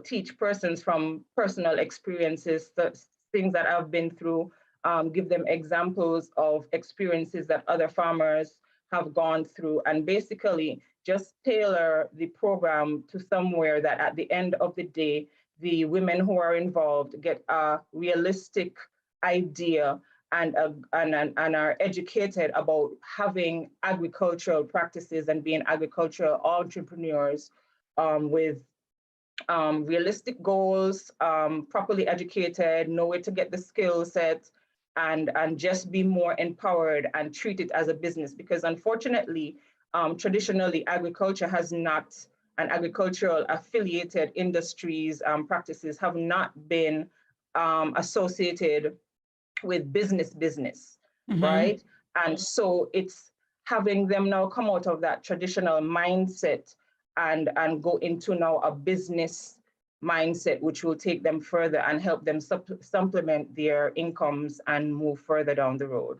teach persons from personal experiences, things that I've been through, give them examples of experiences that other farmers have gone through, and basically just tailor the program to somewhere that at the end of the day, the women who are involved get a realistic idea and are educated about having agricultural practices and being agricultural entrepreneurs with realistic goals, properly educated, know where to get the skill set, and just be more empowered and treat it as a business. Because unfortunately, traditionally, agriculture has not, and agricultural affiliated industries practices have not been associated with business, right? And so it's having them now come out of that traditional mindset and go into now a business mindset, which will take them further and help them supplement their incomes and move further down the road.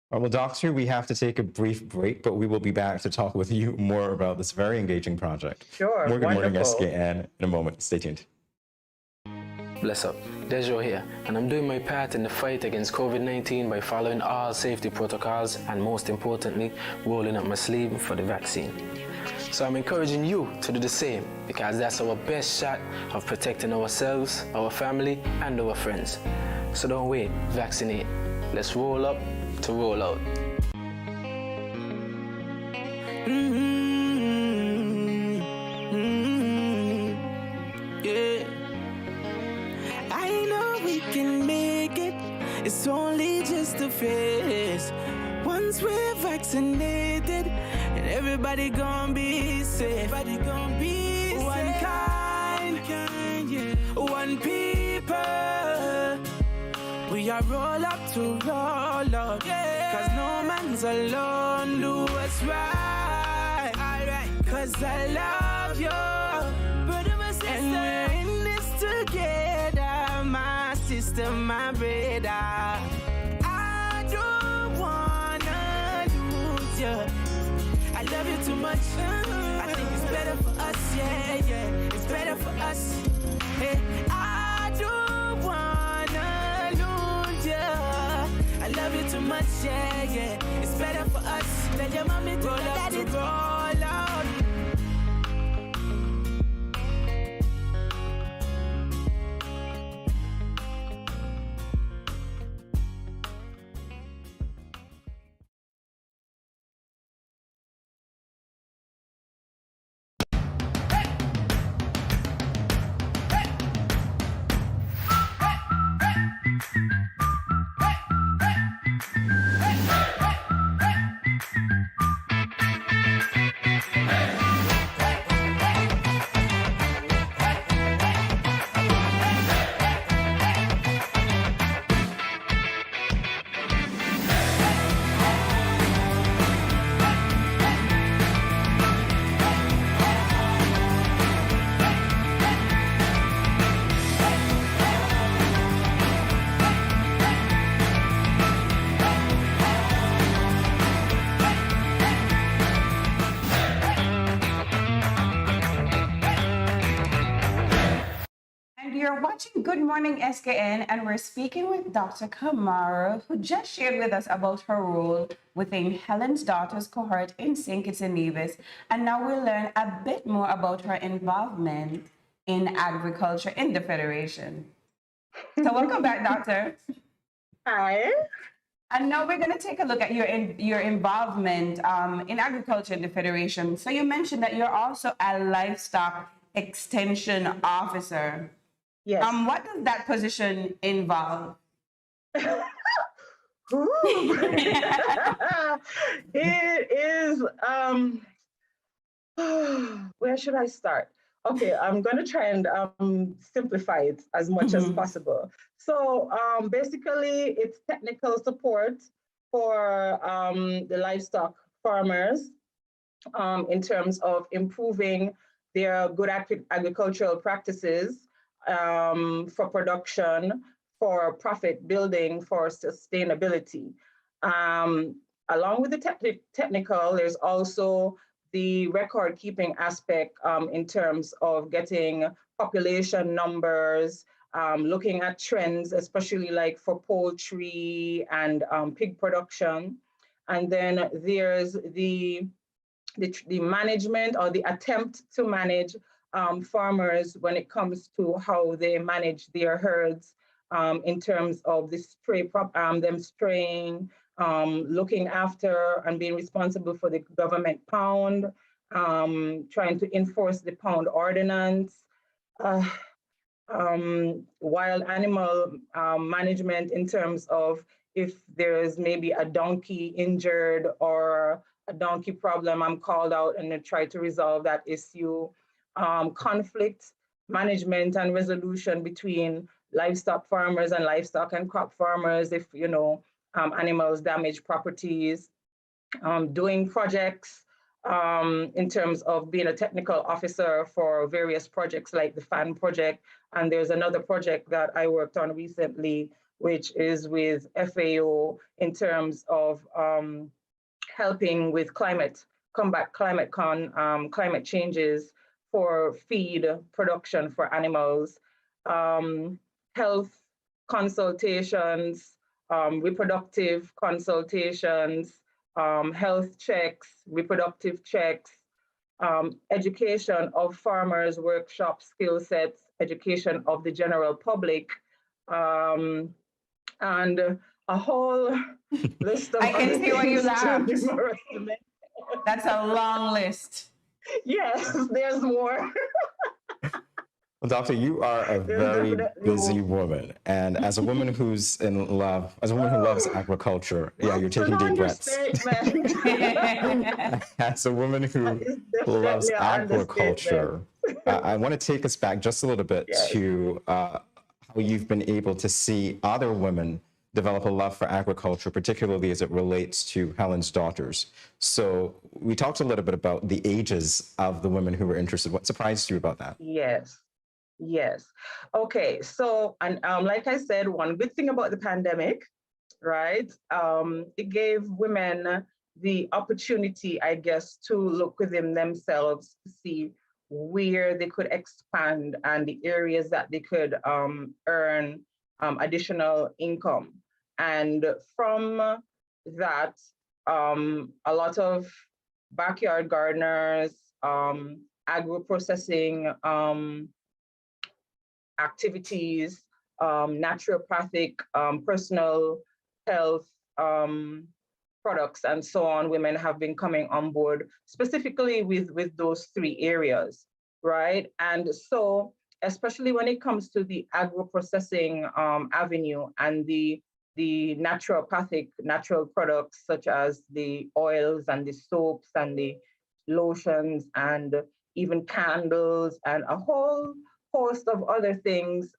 Well, Doctor, we have to take a brief break, but we will be back to talk with you more about this very engaging project. Sure, More Good Morning wonderful. SKN in a moment. Stay tuned. Bless up, Dejo here, and I'm doing my part in the fight against COVID-19 by following all safety protocols and, most importantly, rolling up my sleeve for the vaccine. So I'm encouraging you to do the same, because that's our best shot of protecting ourselves, our family, and our friends. So don't wait, vaccinate. Let's roll up to roll out. Yeah. I know we can make it. It's only just a phase. Once we're vaccinated, and everybody gonna be safe. Everybody gonna be one kind, yeah. One people. We are roll up to roll up, yeah. 'Cause no man's alone, do what's right, alright. 'Cause I love you, brother, my sister. And we're in this together, my sister, my brother. I don't wanna lose you. I love you too much. I think it's better for us, yeah, yeah. It's better for us. Hey, I don't wanna lose you. I love you too much, yeah, yeah. It's better for us. Tell your mommy to roll up to roll out. watching Good Morning SKN, and we're speaking with Dr. Kamara, who just shared with us about her role within Helen's Daughters cohort in St. Kitts and Nevis. And now we'll learn a bit more about her involvement in agriculture in the Federation. So welcome back, Doctor. Hi. And now we're going to take a look at your involvement in agriculture in the Federation. So you mentioned that you're also a livestock extension officer. Yes. What does that position involve? It is, where should I start? Okay, I'm going to try and simplify it as much as possible. So basically, it's technical support for the livestock farmers in terms of improving their good agricultural practices for production, for profit building, for sustainability. Along with the technical, there's also the record keeping aspect in terms of getting population numbers, looking at trends, especially like for poultry and pig production. And then there's the management or the attempt to manage farmers when it comes to how they manage their herds in terms of the them straying, looking after and being responsible for the government pound, trying to enforce the pound ordinance, wild animal management in terms of if there's maybe a donkey injured or a donkey problem, I'm called out and I try to resolve that issue. Conflict management and resolution between livestock farmers and livestock and crop farmers if, animals damage properties, doing projects in terms of being a technical officer for various projects like the FAN project. And there's another project that I worked on recently, which is with FAO in terms of helping with combat climate changes for feed production for animals, health consultations, reproductive consultations, health checks, reproductive checks, education of farmers, workshops, skill sets, education of the general public, and a whole list of I can see why you laughed. laughed. That's a long list. Yes, there's more. Well, Doctor, you are a very busy woman, and as a woman who's in love, as a woman who loves agriculture, yeah, you're taking deep breaths. As a woman who loves agriculture, I want to take us back just a little bit to how you've been able to see other women develop a love for agriculture, particularly as it relates to Helen's Daughters. So we talked a little bit about the ages of the women who were interested. What surprised you about that? Yes. Okay. So, and like I said, one good thing about the pandemic, right? It gave women the opportunity, I guess, to look within themselves to see where they could expand and the areas that they could earn additional income. And from that, a lot of backyard gardeners, agro-processing activities, naturopathic, personal health products, and so on, women have been coming on board specifically with those three areas, right? And so, especially when it comes to the agro-processing avenue and the naturopathic natural products such as the oils and the soaps and the lotions and even candles and a whole host of other things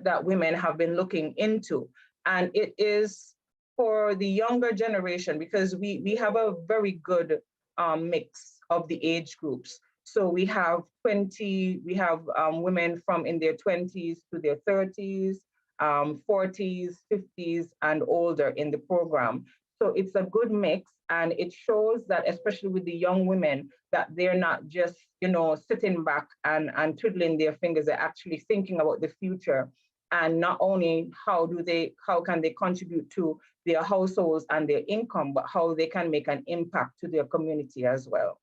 that women have been looking into. And it is for the younger generation because we have a very good mix of the age groups. So we have women from in their 20s to their 30s, 40s, 50s, and older in the program. So it's a good mix, and it shows that, especially with the young women, that they're not just, sitting back and twiddling their fingers. They're actually thinking about the future, and not only how can they contribute to their households and their income, but how they can make an impact to their community as well.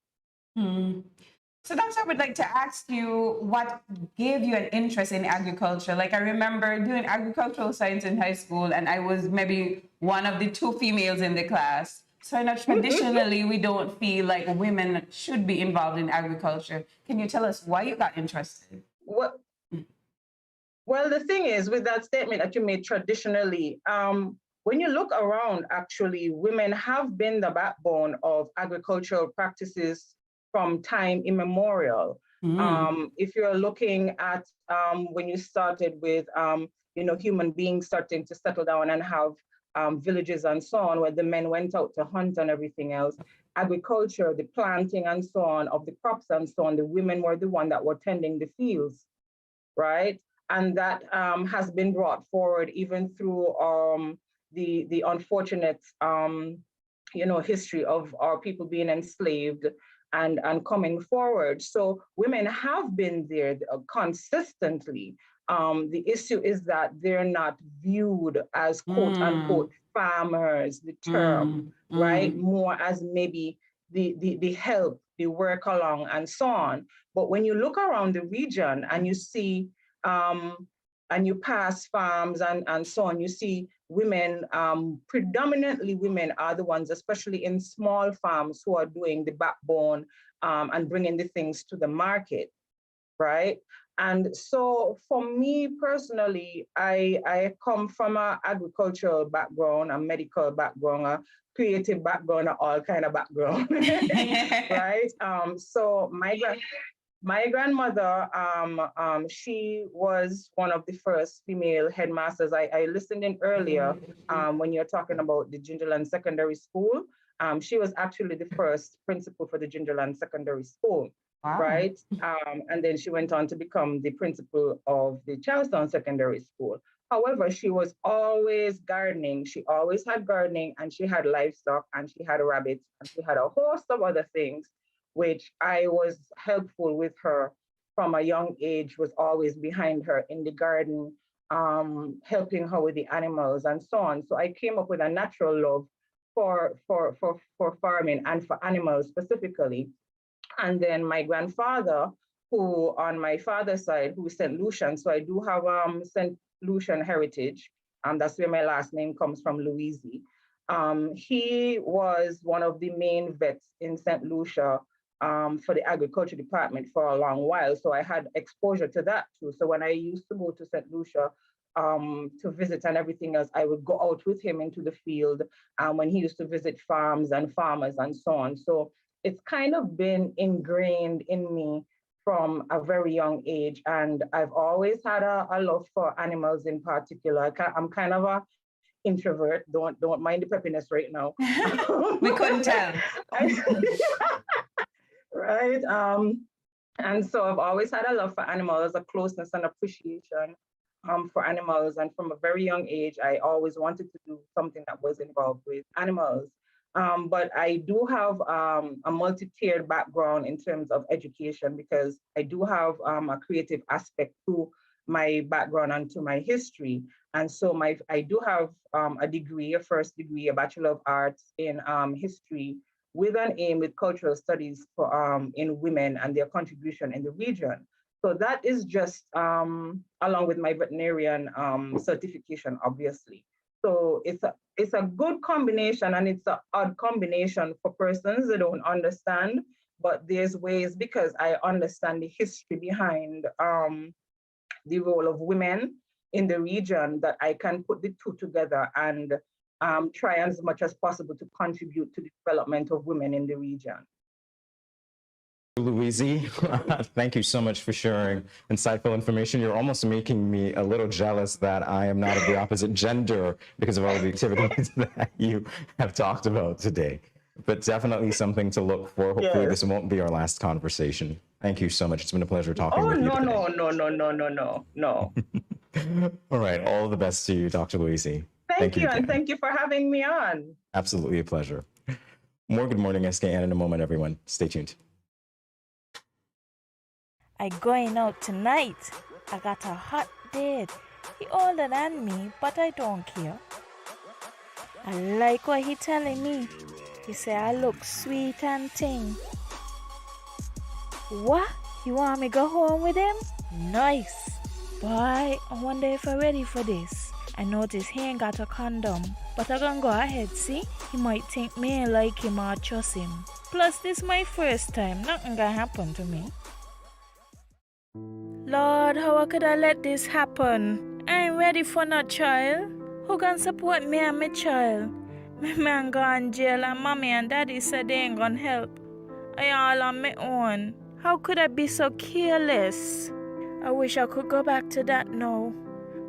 So Doctor, I would like to ask you what gave you an interest in agriculture? Like, I remember doing agricultural science in high school, and I was maybe one of the 2 females in the class. So I know traditionally we don't feel like women should be involved in agriculture. Can you tell us why you got interested? Well, the thing is, with that statement that you made, traditionally, when you look around, actually, women have been the backbone of agricultural practices from time immemorial. If you're looking at when you started with, human beings starting to settle down and have villages and so on, where the men went out to hunt and everything else, agriculture, the planting and so on of the crops and so on, the women were the one that were tending the fields, right? And that has been brought forward even through the unfortunate, history of our people being enslaved and coming forward. So women have been there consistently. The issue is that they're not viewed as quote unquote farmers, the term, right? More as maybe the help, the work along and so on. But when you look around the region and you see, and you pass farms and so on, you see women, predominantly women are the ones, especially in small farms, who are doing the backbone and bringing the things to the market, right? And so for me personally, I come from an agricultural background, a medical background, a creative background, all kind of background, right? So my grandmother, she was one of the first female headmasters. I listened in earlier when you're talking about the Gingerland Secondary School. She was actually the first principal for the Gingerland Secondary School, right? And then she went on to become the principal of the Charlestown Secondary School. However, she was always gardening. She always had gardening, and she had livestock, and she had rabbits, and she had a host of other things, which I was helpful with her from a young age, was always behind her in the garden, helping her with the animals and so on. So I came up with a natural love for farming and for animals specifically. And then my grandfather, who on my father's side, who is St. Lucian, so I do have St. Lucian heritage. That's where my last name comes from, Louisi. He was one of the main vets in St. Lucia for the agriculture department for a long while. So I had exposure to that too. So when I used to go to St. Lucia to visit and everything else, I would go out with him into the field when he used to visit farms and farmers and so on. So it's kind of been ingrained in me from a very young age. And I've always had a love for animals in particular. I'm kind of a introvert. Don't mind the peppiness right now. We couldn't tell. Right. And so I've always had a love for animals, a closeness and appreciation for animals. And from a very young age, I always wanted to do something that was involved with animals. But I do have a multi-tiered background in terms of education, because I do have a creative aspect to my background and to my history. And so I do have a degree, a first degree, a Bachelor of Arts in history, with an aim with cultural studies for in women and their contribution in the region. So that is just along with my veterinarian certification, obviously. So it's a good combination, and it's an odd combination for persons that don't understand, but there's ways, because I understand the history behind the role of women in the region, that I can put the two together and try as much as possible to contribute to the development of women in the region. Louisi, thank you so much for sharing insightful information. You're almost making me a little jealous that I am not of the opposite gender because of all of the activities that you have talked about today. But definitely something to look for. Hopefully this won't be our last conversation. Thank you so much. It's been a pleasure talking with you today. No. All right. All the best to you, Dr. Louisi. Thank you, and Jan. thank you for having me on. Absolutely a pleasure. More Good Morning SKN in a moment, everyone. Stay tuned. I going out tonight. I got a hot date. He older than me, but I don't care. I like what he telling me. He say I look sweet and ting. What? You want me go home with him? Nice. Boy, I wonder if I'm ready for this. I notice he ain't got a condom, but I gonna go ahead, see? He might think me ain't like him or trust him. Plus, this my first time. Nothing gonna happen to me. Lord, how could I let this happen? I ain't ready for no child. Who can support me and my child? My man gone jail and mommy and daddy said they ain't gonna help. I all on my own. How could I be so careless? I wish I could go back to that now.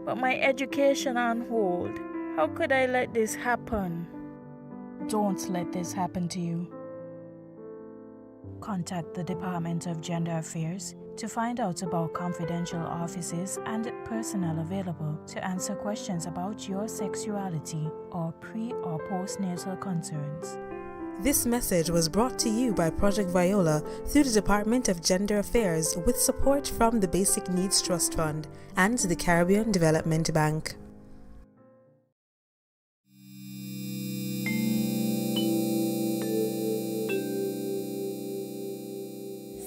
But my education on hold. How could I let this happen? Don't let this happen to you. Contact the Department of Gender Affairs to find out about confidential offices and personnel available to answer questions about your sexuality or pre- or postnatal concerns. This message was brought to you by Project Viola through the Department of Gender Affairs with support from the Basic Needs Trust Fund and the Caribbean Development Bank.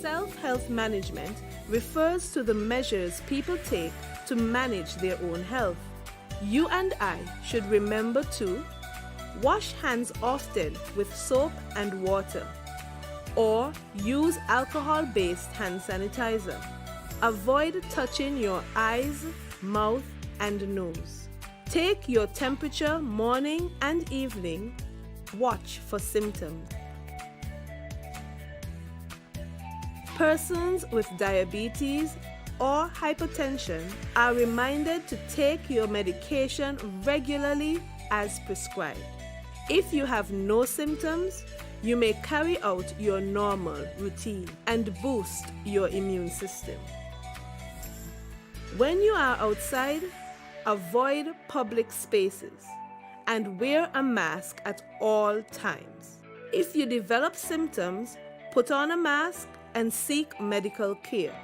Self-health management refers to the measures people take to manage their own health. You and I should remember to wash hands often with soap and water, or use alcohol-based hand sanitizer. Avoid touching your eyes, mouth, and nose. Take your temperature morning and evening. Watch for symptoms. Persons with diabetes or hypertension are reminded to take your medication regularly as prescribed. If you have no symptoms, you may carry out your normal routine and boost your immune system. When you are outside, avoid public spaces and wear a mask at all times. If you develop symptoms, put on a mask and seek medical care.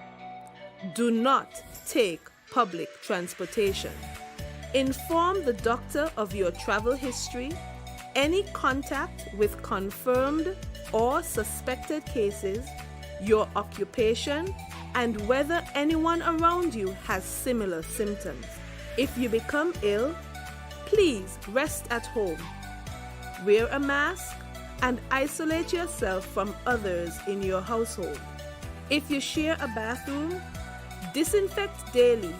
Do not take public transportation. Inform the doctor of your travel history, any contact with confirmed or suspected cases, your occupation, and whether anyone around you has similar symptoms. If you become ill, please rest at home. Wear a mask and isolate yourself from others in your household. If you share a bathroom, disinfect daily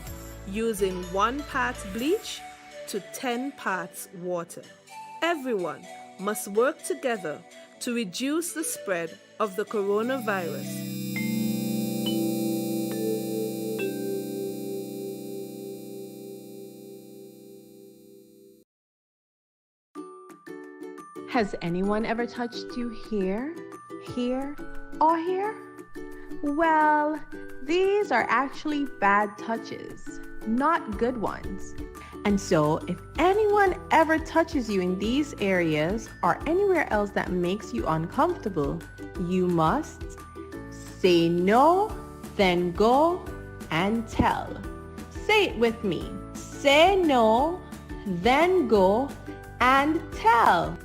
using 1 part bleach to 10 parts water. Everyone must work together to reduce the spread of the coronavirus. Has anyone ever touched you here, here, or here? Well, these are actually bad touches, not good ones. And so, if anyone ever touches you in these areas or anywhere else that makes you uncomfortable, you must say no, then go and tell. Say it with me. Say no, then go and tell.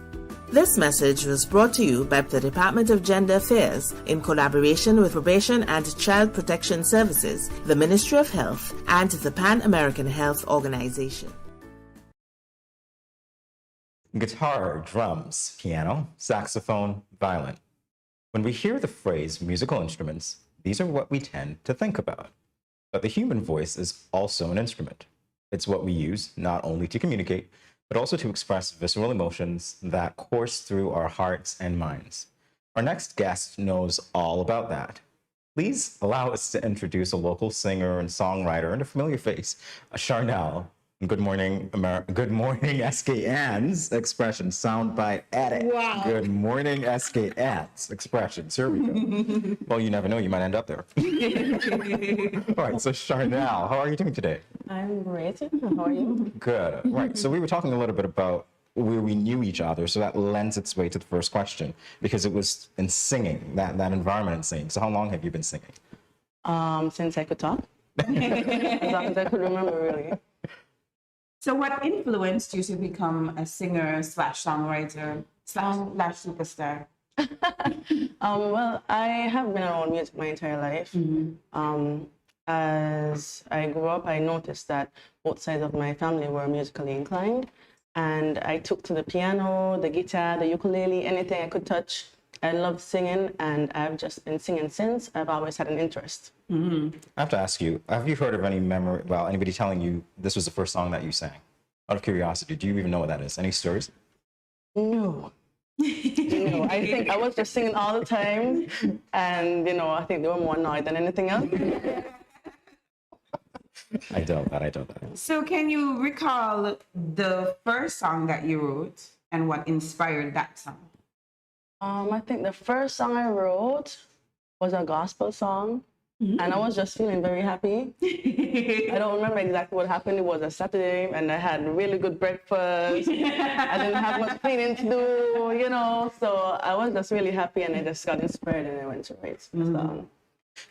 This message was brought to you by the Department of Gender Affairs in collaboration with Probation and Child Protection Services, the Ministry of Health, and the Pan American Health Organization. Guitar, drums, piano, saxophone, violin. When we hear the phrase musical instruments, these are what we tend to think about. But the human voice is also an instrument. It's what we use not only to communicate, but also to express visceral emotions that course through our hearts and minds. Our next guest knows all about that. Please allow us to introduce a local singer and songwriter and a familiar face, Charnel. Good morning, Good Morning SKN's expression, soundbite edit. Wow. Good morning SKN's expressions. Here we go. Well, you never know, you might end up there. All right, so Charnel, how are you doing today? I'm great. How are you? Good. Right. So we were talking a little bit about where we knew each other, so that lends its way to the first question, because it was in singing, that environment in singing. So how long have you been singing? Since I could talk. As long as I could remember, really. So what influenced you to become a singer slash songwriter slash superstar? Well, I have been around music my entire life. As I grew up, I noticed that both sides of my family were musically inclined, and I took to the piano, the guitar, the ukulele, anything I could touch. I love singing, and I've just been singing since. I've always had an interest. I have to ask you, have you heard of any memory, well, anybody telling you this was the first song that you sang? Out of curiosity, do you even know what that is? Any stories? No. No, I think I was just singing all the time, and I think they were more annoyed than anything else. I doubt that. So can you recall the first song that you wrote and what inspired that song? I think the first song I wrote was a gospel song, and I was just feeling very happy. I don't remember exactly what happened. It was a Saturday, and I had really good breakfast. I didn't have much cleaning to do, so I was just really happy, and I just got inspired, and I went to write the song.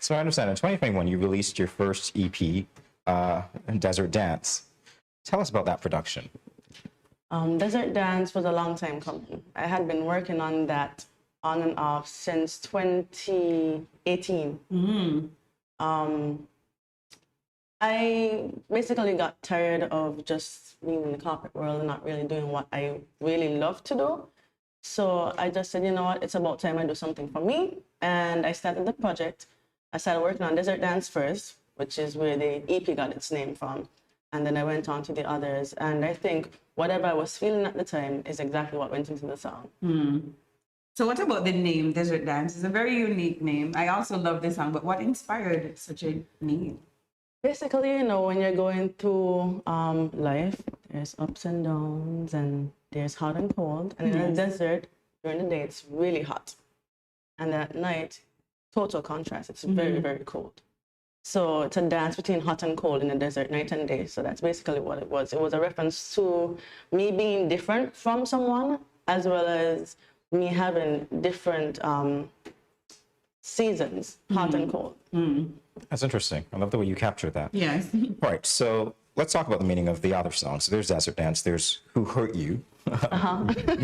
So I understand in 2021, you released your first EP, Desert Dance. Tell us about that production. Desert Dance was a long time coming. I had been working on that on and off since 2018. I basically got tired of just being in the corporate world and not really doing what I really love to do. So I just said, you know what, it's about time I do something for me. And I started the project. I started working on Desert Dance first, which is where the EP got its name from. And then I went on to the others. And I think whatever I was feeling at the time is exactly what went into the song. So what about the name Desert Dance? It's a very unique name. I also love this song, but what inspired such a name? Basically, when you're going through life, there's ups and downs, and there's hot and cold. And in the desert, during the day, it's really hot. And at night, total contrast. It's very, very cold. So it's a dance between hot and cold in the desert, night and day. So that's basically what it was. It was a reference to me being different from someone, as well as me having different seasons, hot and cold. That's interesting. I love the way you captured that. Yes. All right, so let's talk about the meaning of the other songs. So there's Desert Dance, there's Who Hurt You. I think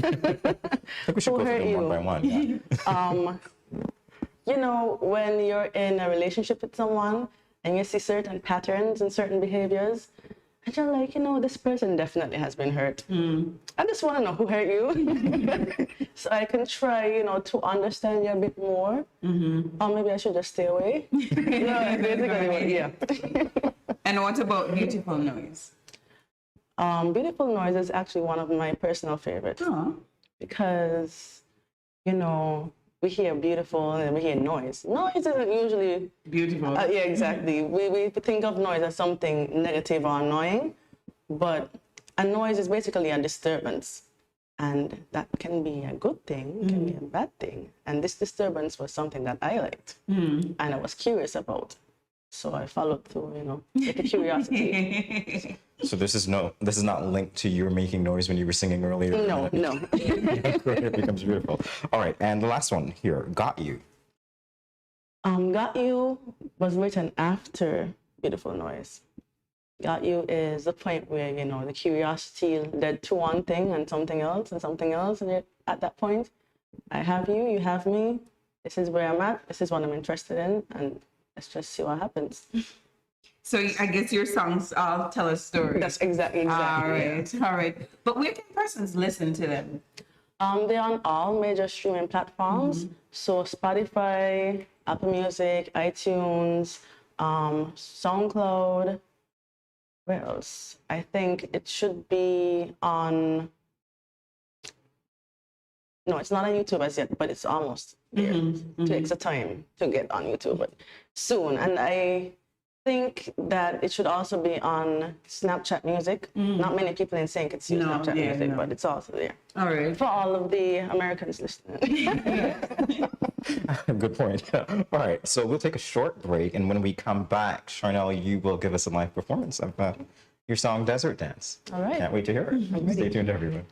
we should go through them one by one. Yeah. When you're in a relationship with someone and you see certain patterns and certain behaviors, and you're like, this person definitely has been hurt. I just want to know who hurt you. So I can try, to understand you a bit more. Or maybe I should just stay away. Yeah. And what about Beautiful Noise? Beautiful Noise is actually one of my personal favorites. Because, we hear beautiful and we hear noise. Noise isn't usually beautiful. Yeah, exactly. We think of noise as something negative or annoying, but a noise is basically a disturbance. And that can be a good thing, can be a bad thing. And this disturbance was something that I liked and I was curious about. So I followed through, with the curiosity. So this is not linked to you making noise when you were singing earlier? No. It becomes beautiful. All right, and the last one here, Got You. Got You was written after Beautiful Noise. Got You is the point where, the curiosity led to one thing and something else and something else. And at that point, I have you, you have me. This is where I'm at. This is what I'm interested in. And let's just see what happens. So I guess your songs all tell a story. That's exactly. All right. But where can persons listen to them? They're on all major streaming platforms. So Spotify, Apple Music, iTunes, SoundCloud. Where else? I think it should be on... No, it's not on YouTube as yet, but it's almost there. It takes a time to get on YouTube, but soon. And I think that it should also be on Snapchat Music. Not many people in St. Kitts use Snapchat Music, but it's also there. All right. For all of the Americans listening. Good point. All right, so we'll take a short break, and when we come back, Charnel, you will give us a live performance of your song Desert Dance. All right. Can't wait to hear it. Stay tuned, everyone.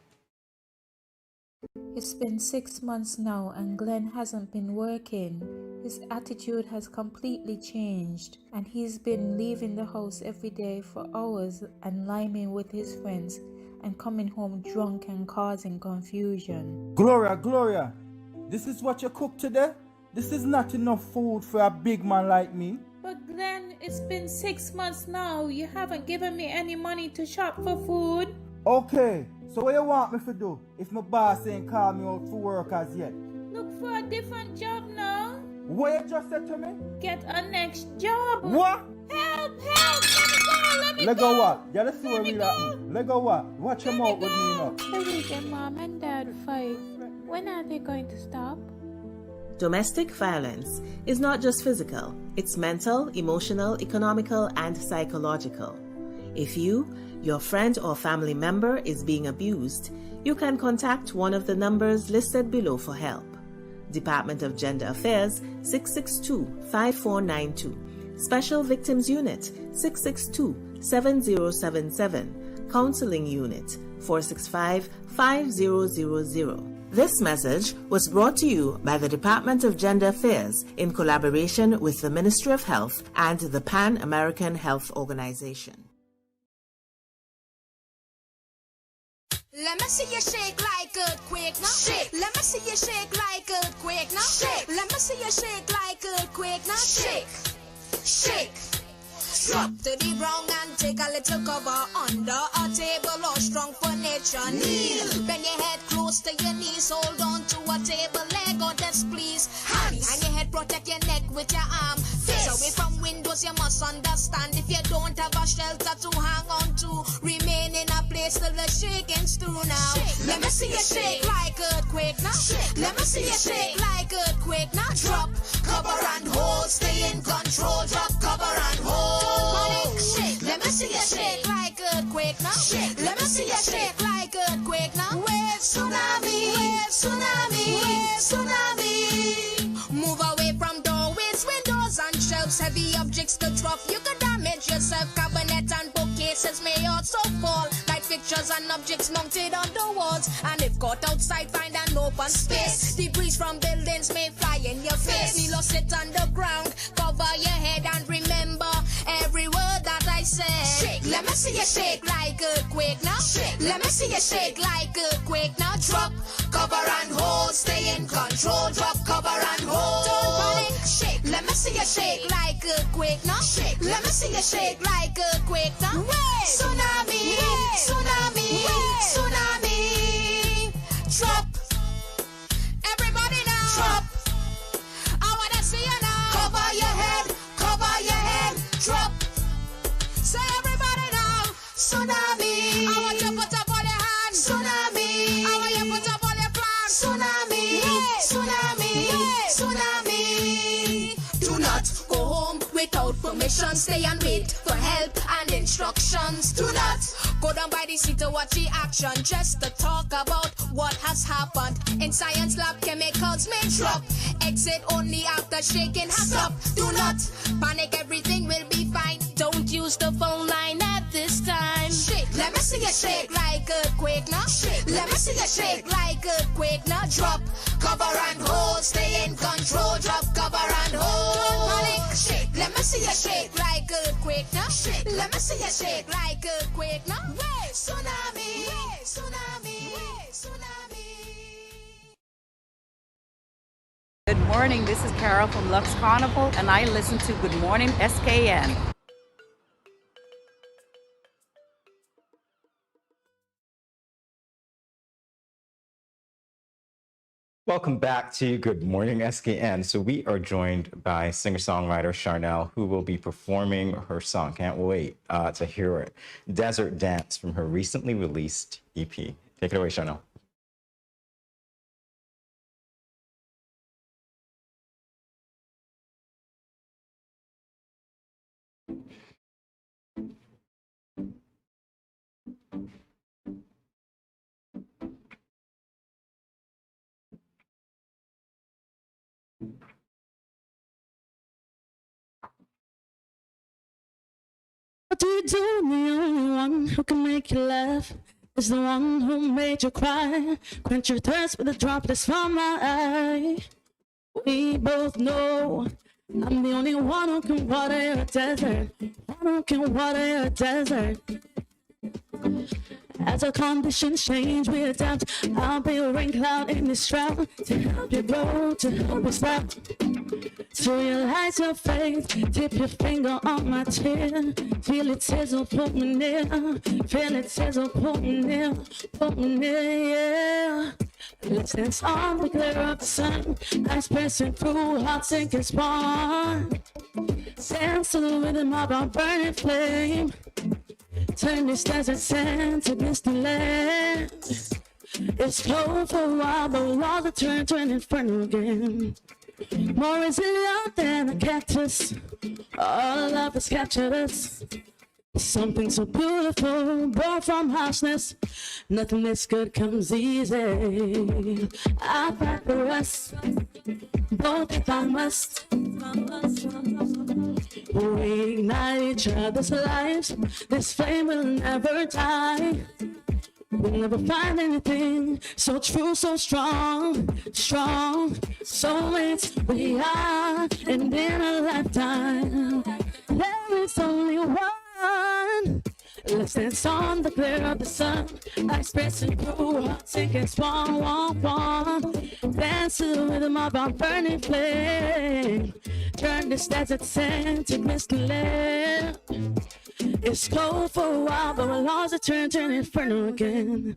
It's been 6 months now and Glenn hasn't been working. His attitude has completely changed and he's been leaving the house every day for hours and liming with his friends and coming home drunk and causing confusion. Gloria, this is what you cook today? This is not enough food for a big man like me. But Glenn, it's been 6 months now. You haven't given me any money to shop for food. Okay, so what you want me to do if my boss ain't called me out for work as yet? Look for a different job now. What you just said to me? Get a next job. What? Help! Let me go! Let go what? Yeah, let's see what really happened. Let go what? Watch your mouth with me now. The weekend mom and dad fight. When are they going to stop? Domestic violence is not just physical, it's mental, emotional, economical, and psychological. If you, your friend or family member is being abused, you can contact one of the numbers listed below for help. Department of Gender Affairs 662-5492, Special Victims Unit 662-7077, Counseling Unit 465-5000. This message was brought to you by the Department of Gender Affairs in collaboration with the Ministry of Health and the Pan American Health Organization. Let me see you shake like earthquake now. Shake. Let me see you shake like earthquake now. Shake. Let me see you shake like earthquake now. Shake. Shake. Drop to the ground and take a little cover under a table or strong furniture. Kneel. Bend your head close to your knees. Hold on to a table leg or desk, please. Hands. Behind your head, protect your neck with your arm. Face away from windows, you must understand. If you don't have a shelter to hang on to, remain in a place till the shaking's through now. Shake. Let me see you shake like earthquake now. Shake. Let me see you shake like earthquake now. Drop, cover and hold. Stay in control. Drop, cover and hold. Shake. Let me see you shake like earthquake now. Shake. Let me see you shake like earthquake now. Wave tsunami, wave tsunami, wave tsunami. Move away from doorways, windows and shelves. Heavy objects to drop. You could damage yourself. Cabinet and bookcases may also fall. Light fixtures and objects mounted on the walls. And if caught outside, find an open space. Debris from buildings may fly in your face. Kneel or sit on the ground. Cover your head and remember every word that I say. Shake. Let me see you shake like earthquake now. Shake. Let me see you shake like earthquake now. Drop, cover and hold. Stay in control. Drop, cover and hold. Don't panic. Shake. Let me see you shake like earthquake now. Shake. Let me see you shake like earthquake now. Wave. Tsunami. Wave. Tsunami. Wave. Tsunami. Drop. Everybody now. Drop. I wanna see you now. Cover your head. Cover your head. Drop. Say everybody now. Tsunami. I want you to put up all your hands. Tsunami. I want you to put up all your flags. Tsunami. Yeah. Tsunami. Yeah. Tsunami. Do not go home without permission. Stay and wait for help and instructions. Do not go down by the seat to watch the action. Just to talk about what has happened. In science lab, chemicals may drop. Exit only after shaking has stopped. Do not panic, everything will be fine. Don't use the phone line at this time. Shake. Let me see you shake like earthquake now. Shake. Let me see you shake like earthquake now. Drop, cover and hold. Stay in control. Drop, cover and hold. Don't panic. Shake. Let me see you shake like earthquake now. Shake. Let me see you shake like earthquake now. Wave. Tsunami. Wave. Tsunami. Wave. Tsunami. Good morning, this is Carol from Lux Carnival, and I listen to Good Morning SKN. Welcome back to Good Morning SKN. So we are joined by singer-songwriter Charnel, who will be performing her song, can't wait to hear it, Desert Dance, from her recently released EP. Take it away, Charnel. you do, the only one who can make you laugh is the one who made you cry. Quench your thirst with a drop that's from my eye. We both know I'm the only one who can water your desert. One who can water your desert. As our conditions change, we adapt. I'll be a rain cloud in this drought to help you grow, to help you sprout. To realize your faith, dip your finger on my tear. Feel it sizzle, pull me near. Feel it sizzle, pull me near. Pull me near, yeah. Let's dance on the glare of the sun. Ice pressing through, hot sinking spawn. Dance to the rhythm of our burning flame. Turn this desert sand to distant land. It's cold for a while, but we'll all return to an inferno again. More resilient than a cactus. All love has captured us. Something so beautiful, born from harshness. Nothing this good comes easy. I fight for us, both if I must. We ignite each other's lives. This flame will never die. We'll never find anything so true, so strong, strong. Soulmates we are, and in a lifetime, there is only one. Let's dance on the glare of the sun. Ice pressing through, hot sinking swan, womp, womp. Dance to the rhythm of our burning flame. Turn this desert sand to glistening land. It's cold for a while, but we'll all return to an inferno again.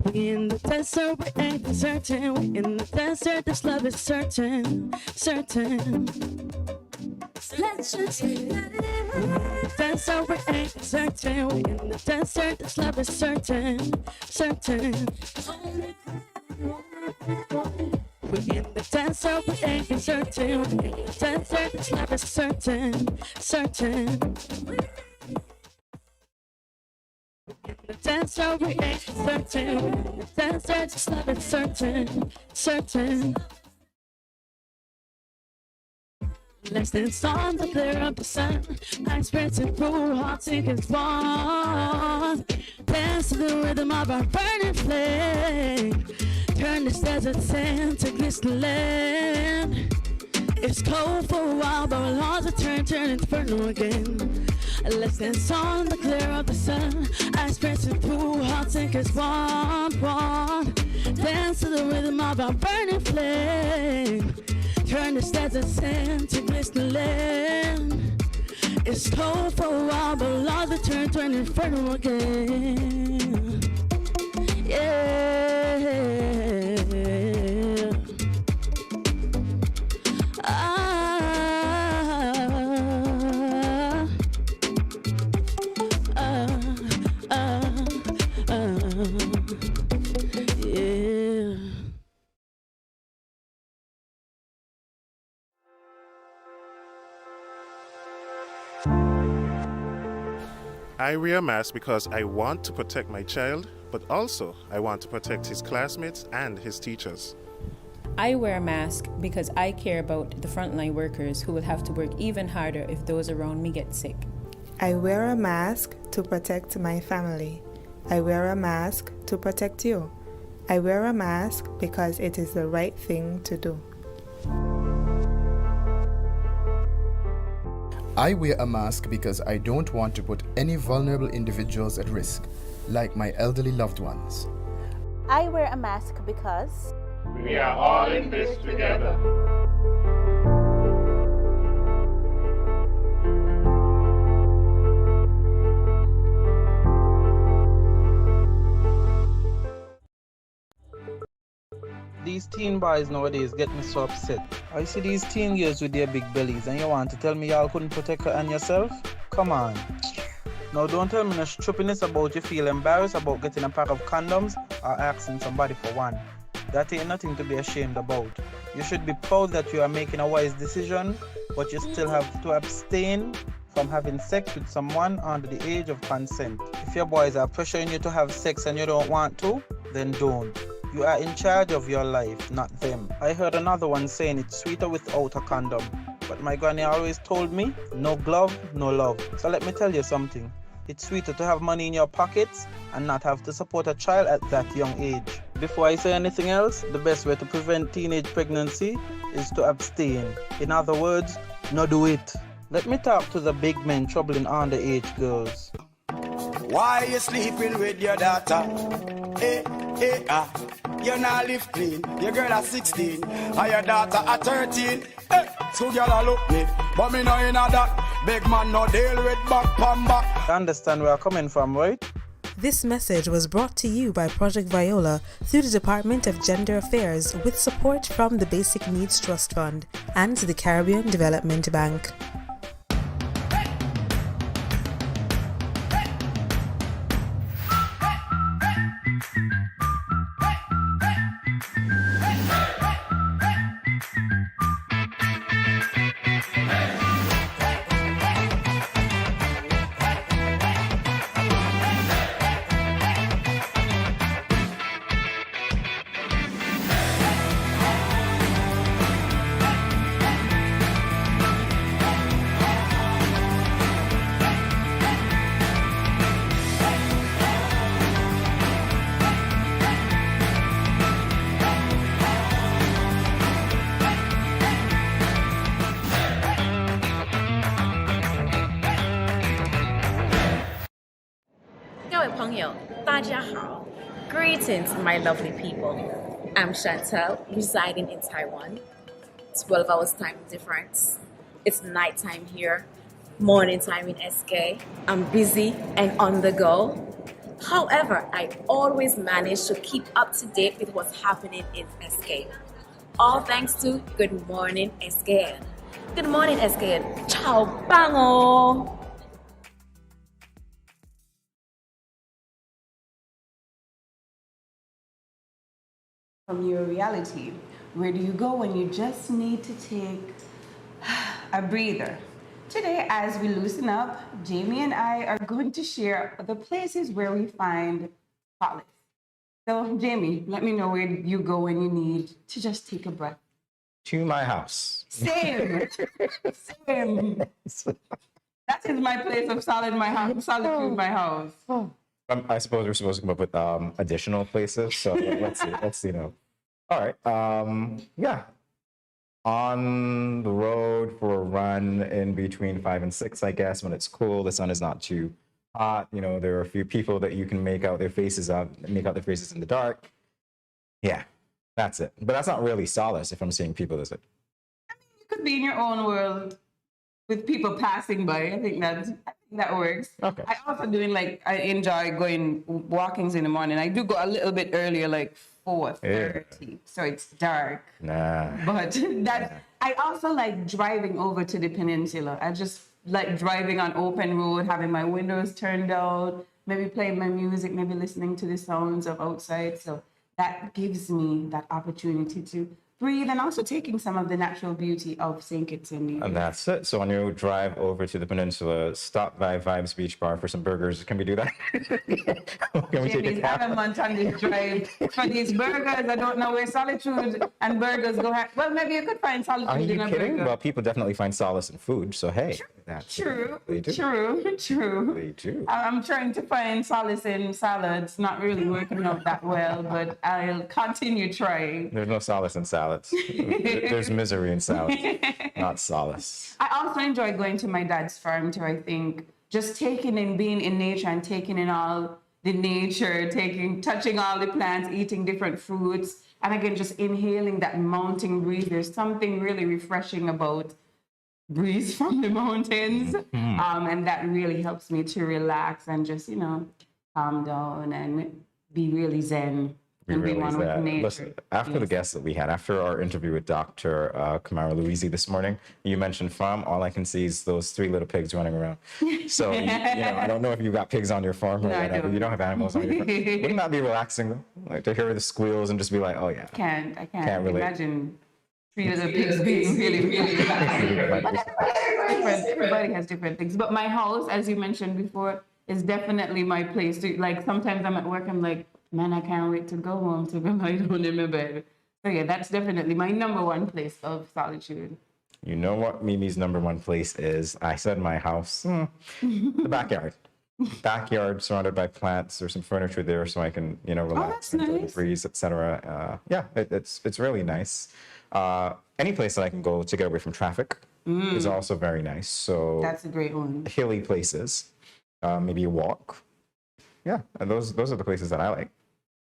We in the desert, we ain't certain. We in the desert, this love is certain, certain. Let's just let it in. Desert, we ain't certain. We in the desert, this love is certain, certain. We in the desert, we ain't certain. We in the desert, this love is certain, certain. The desert, we ain't certain. The desert, just love it certain, certain. Let's dance on the glare of the sun. Ice pressing through, hot sinking spawn. Dance to the rhythm of our burning flame. Turn this desert sand to glistening land. It's cold for a while, but we'll all return to an inferno again. Let's dance on the glare of the sun. Ice pressing through, hot sinking spawn. Dance to the rhythm of our burning flame. Turn this desert sand to glistening land. It's cold for a while, but we'll all return to an inferno again. Yeah. I wear a mask because I want to protect my child, but also I want to protect his classmates and his teachers. I wear a mask because I care about the frontline workers who will have to work even harder if those around me get sick. I wear a mask to protect my family. I wear a mask to protect you. I wear a mask because it is the right thing to do. I wear a mask because I don't want to put any vulnerable individuals at risk, like my elderly loved ones. I wear a mask because we are all in this together. These teen boys nowadays get me so upset. I see these teen girls with their big bellies and you want to tell me y'all couldn't protect her and yourself? Come on. Now don't tell me no stupidness about you feel embarrassed about getting a pack of condoms or asking somebody for one. That ain't nothing to be ashamed about. You should be proud that you are making a wise decision, but you still have to abstain from having sex with someone under the age of consent. If your boys are pressuring you to have sex and you don't want to, then don't. You are in charge of your life, not them. I heard another one saying it's sweeter without a condom. But my granny always told me, no glove, no love. So let me tell you something. It's sweeter to have money in your pockets and not have to support a child at that young age. Before I say anything else, the best way to prevent teenage pregnancy is to abstain. In other words, not do it. Let me talk to the big men troubling underage girls. Why you sleeping with your daughter? You not live clean. Your girl at 16, and your daughter at 13. So girl a look me, but me know in that. Big man no deal with back pan back. You understand where I'm coming from, right? This message was brought to you by Project Viola through the Department of Gender Affairs with support from the Basic Needs Trust Fund and the Caribbean Development Bank. Greetings, my lovely people. I'm Chantel, residing in Taiwan. 12 hours time difference. It's nighttime here, morning time in SK. I'm busy and on the go. However, I always manage to keep up to date with what's happening in SK. All thanks to Good Morning SKN. Good morning SKN. Ciao, bango! From your reality. Where do you go when you just need to take a breather? Today, as we loosen up, Jamie and I are going to share the places where we find solace. So, Jamie, let me know where you go when you need to just take a breath. To my house. Same. Same. That is my place of solitude, my house. I suppose we're supposed to come up with additional places. So let's see. Let's see now. All right. Yeah. On the road for a run in between 5 and 6, I guess, when it's cool, the sun is not too hot. You know, there are a few people that you can make out their faces in the dark. Yeah, that's it. But that's not really solace if I'm seeing people, is it? You could be in your own world with people passing by. I think that works. Okay. I also I enjoy going walkings in the morning. I do go a little bit earlier, like 4:30, so it's dark. Nah. But I also like driving over to the peninsula. I just like driving on open road, having my windows turned down, maybe playing my music, maybe listening to the sounds of outside. So that gives me that opportunity to breathe and also taking some of the natural beauty of St. Kitts and Nevis. And that's it. So on your drive over to the peninsula, stop by Vibes Beach Bar for some burgers. Can we do that? Can we take a cab? I'm on this drive for these burgers. I don't know where solitude and burgers go. Well, maybe you could find solitude Are you in a kidding? burger. Well, people definitely find solace in food. So hey, that's True. They do. True. They do. I'm trying to find solace in salads. Not really working out that well, but I'll continue trying. There's no solace in salads. There's misery in salads, not solace. I also enjoy going to my dad's farm too. I think just taking in, being in nature and taking in all the nature, touching all the plants, eating different fruits, and again, just inhaling that mountain breeze. There's something really refreshing about breeze from the mountains. And that really helps me to relax and just, calm down and be really zen. And be one with nature. Listen, after the guests that we had, after our interview with Dr. Kamara Louisi this morning, you mentioned farm. All I can see is those 3 little pigs running around. So, I don't know if you got pigs on your farm or whatever. You don't have animals on your farm. Wouldn't that be relaxing, though? Like to hear the squeals and just be like, oh, yeah. I can't relate. Imagine 3 little pigs being really, really relaxing. Everybody has different things. But my house, as you mentioned before, is definitely my place. Like sometimes I'm at work, I'm like, man, I can't wait to go home to go lie down in my bed. So yeah, that's definitely my number one place of solitude. You know what Mimi's number one place is? I said my house, the backyard. backyard surrounded by plants. There's some furniture there, so I can, relax, that's enjoy the nice. breeze, etc. Yeah, it's really nice. Any place that I can go to get away from traffic is also very nice. So That's a great one. hilly places, maybe a walk. Yeah, and those are the places that I like.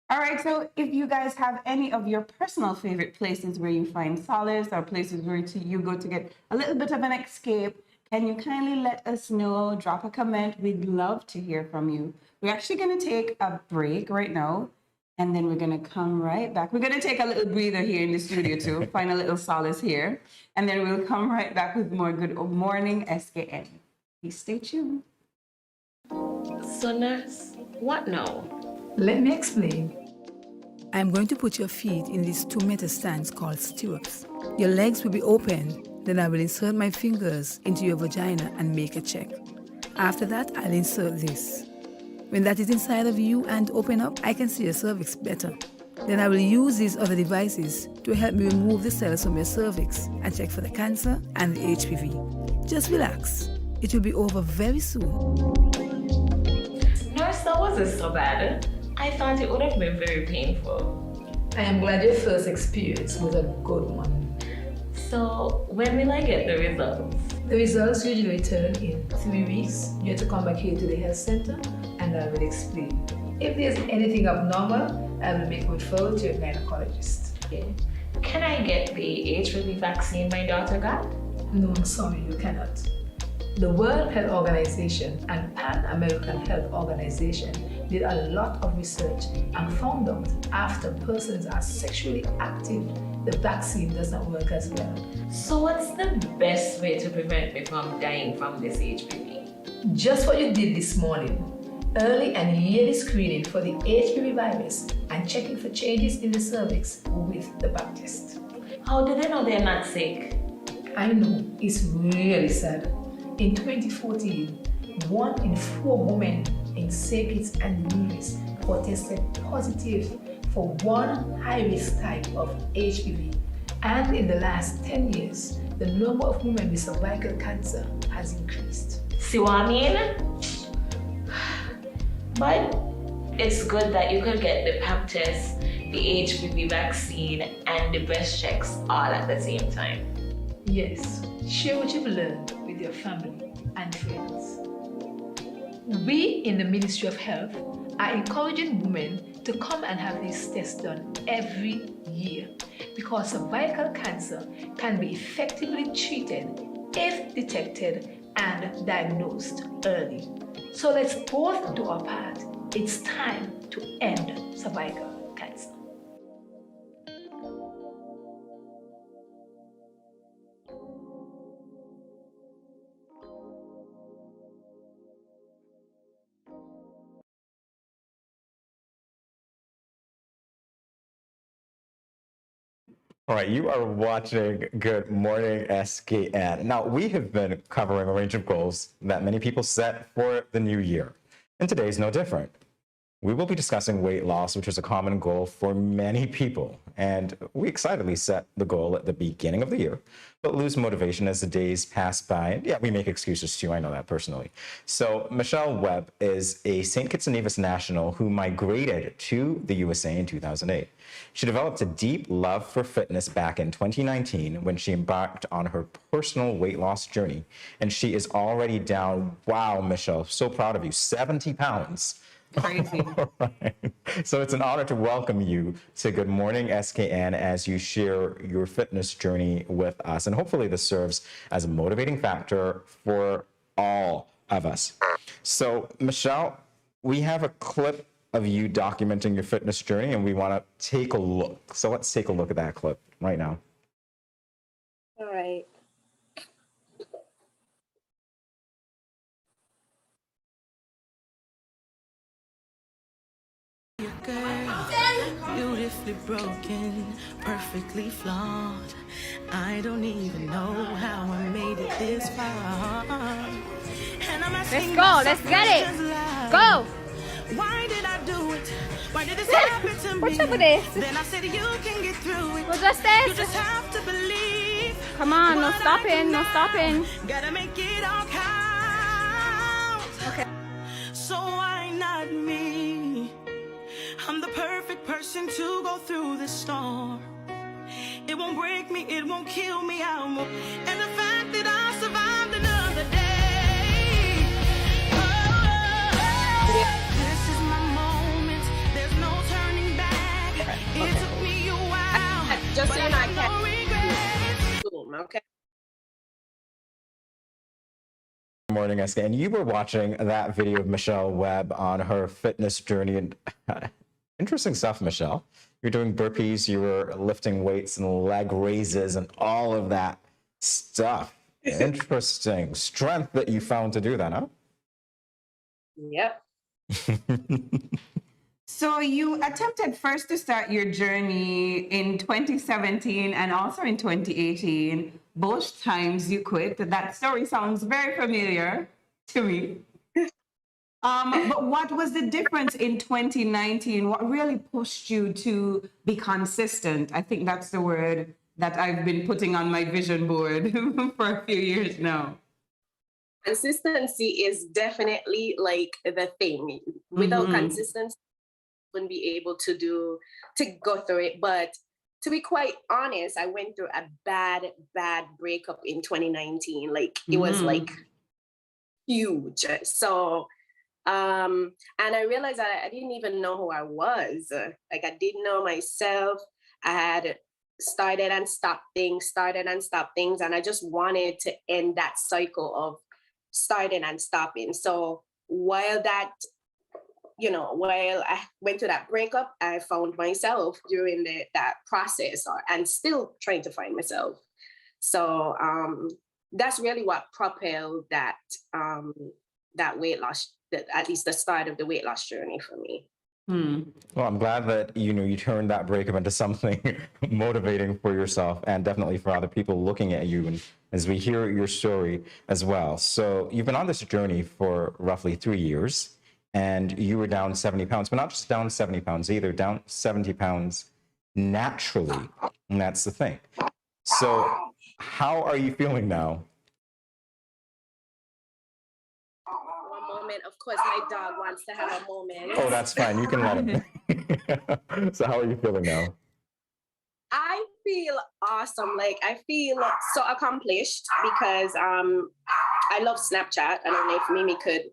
All right, so if you guys have any of your personal favorite places where you find solace or places where you go to get a little bit of an escape, can you kindly let us know? Drop a comment. We'd love to hear from you. We're actually going to take a break right now, and then we're going to come right back. We're going to take a little breather here in the studio too, find a little solace here, and then we'll come right back with more Good Morning SKN. Please stay tuned. So nurse, what now? Let me explain. I'm going to put your feet in these 2-meter stands called stirrups. Your legs will be open, then I will insert my fingers into your vagina and make a check. After that, I'll insert this. When that is inside of you and open up, I can see your cervix better. Then I will use these other devices to help me remove the cells from your cervix and check for the cancer and the HPV. Just relax. It will be over very soon. Nurse, that wasn't so bad. I thought it would have been very painful. I am glad your first experience was a good one. So, when will I get the results? The results usually return in 3 weeks. You have to come back here to the health center and I will explain. If there's anything abnormal, I will make a referral to your gynecologist. Okay. Can I get the HPV vaccine my daughter got? No, I'm sorry, you cannot. The World Health Organization and Pan American Health Organization did a lot of research and found out after persons are sexually active, the vaccine does not work as well. So what's the best way to prevent me from dying from this HPV? Just what you did this morning. Early and yearly screening for the HPV virus and checking for changes in the cervix with the pap test. How do they know they're not sick? I know, it's really sad. In 2014, 1 in 4 women in St. Kitts and Nevis were tested positive for one high-risk type of HPV. And in the last 10 years, the number of women with cervical cancer has increased. See what I mean? But it's good that you could get the pap test, the HPV vaccine, and the breast checks all at the same time. Yes, share what you've learned with your family and friends. We in the Ministry of Health are encouraging women to come and have these tests done every year because cervical cancer can be effectively treated if detected and diagnosed early. So let's both do our part. It's time to end cervical cancer. All right, you are watching Good Morning SKN. Now, we have been covering a range of goals that many people set for the new year, and today is no different. We will be discussing weight loss, which is a common goal for many people, and we excitedly set the goal at the beginning of the year, but lose motivation as the days pass by, and yeah, we make excuses too, I know that personally. So Michelle Webb is a St. Kitts and Nevis national who migrated to the USA in 2008. She developed a deep love for fitness back in 2019 when she embarked on her personal weight loss journey, and she is already down, wow, Michelle, so proud of you, 70 pounds. Crazy. Right. So it's an honor to welcome you to Good Morning SKN as you share your fitness journey with us. And hopefully this serves as a motivating factor for all of us. So Michelle, we have a clip of you documenting your fitness journey and we want to take a look. So let's take a look at that clip right now. All right. Beautifully broken, perfectly flawed. I don't even know how I made it this far. And I'm asking Let's get it. Go. Why did I do it? Why did this happen to me? What's up with this? Then I said you can get through it. What's this? You just have to believe. Come on, no stopping, no stopping. Gotta make it all count. Okay. not me. I'm the perfect person to go through the storm. It won't break me, it won't kill me, I won't. And the fact that I survived another day. This is my moment, there's no turning back. It took me a while, Just but so I you know, I have no can't. regrets. Boom, okay. Good morning, SK. And you were watching that video of Michelle Webb on her fitness journey. And interesting stuff, Michelle. You're doing burpees, you were lifting weights and leg raises and all of that stuff. Interesting strength that you found to do that, huh? Yep. So you attempted first to start your journey in 2017 and also in 2018. Both times you quit. That story sounds very familiar to me. But what was the difference in 2019? What really pushed you to be consistent? I think that's the word that I've been putting on my vision board for a few years now. Consistency is definitely like the thing. Without consistency, you wouldn't be able to go through it. But to be quite honest, I went through a bad breakup in 2019. Like it was like huge. So and I realized that I didn't even know who I was. Like I didn't know myself. I had started and stopped things, and I just wanted to end that cycle of starting and stopping. So while I went through that breakup, I found myself during that process and still trying to find myself. So that's really what propelled that weight loss, at least the start of the weight loss journey for me. Well, I'm glad that you turned that breakup into something motivating for yourself and definitely for other people looking at you, and as we hear your story as well. So you've been on this journey for roughly 3 years, and you were down 70 pounds, but not just down 70 pounds either, down 70 pounds naturally, and that's the thing. So how are you feeling now? Of course, my dog wants to have a moment. Oh, that's fine. You can let him. So how are you feeling now? I feel awesome. Like I feel so accomplished because I love Snapchat. I don't know if Mimi could,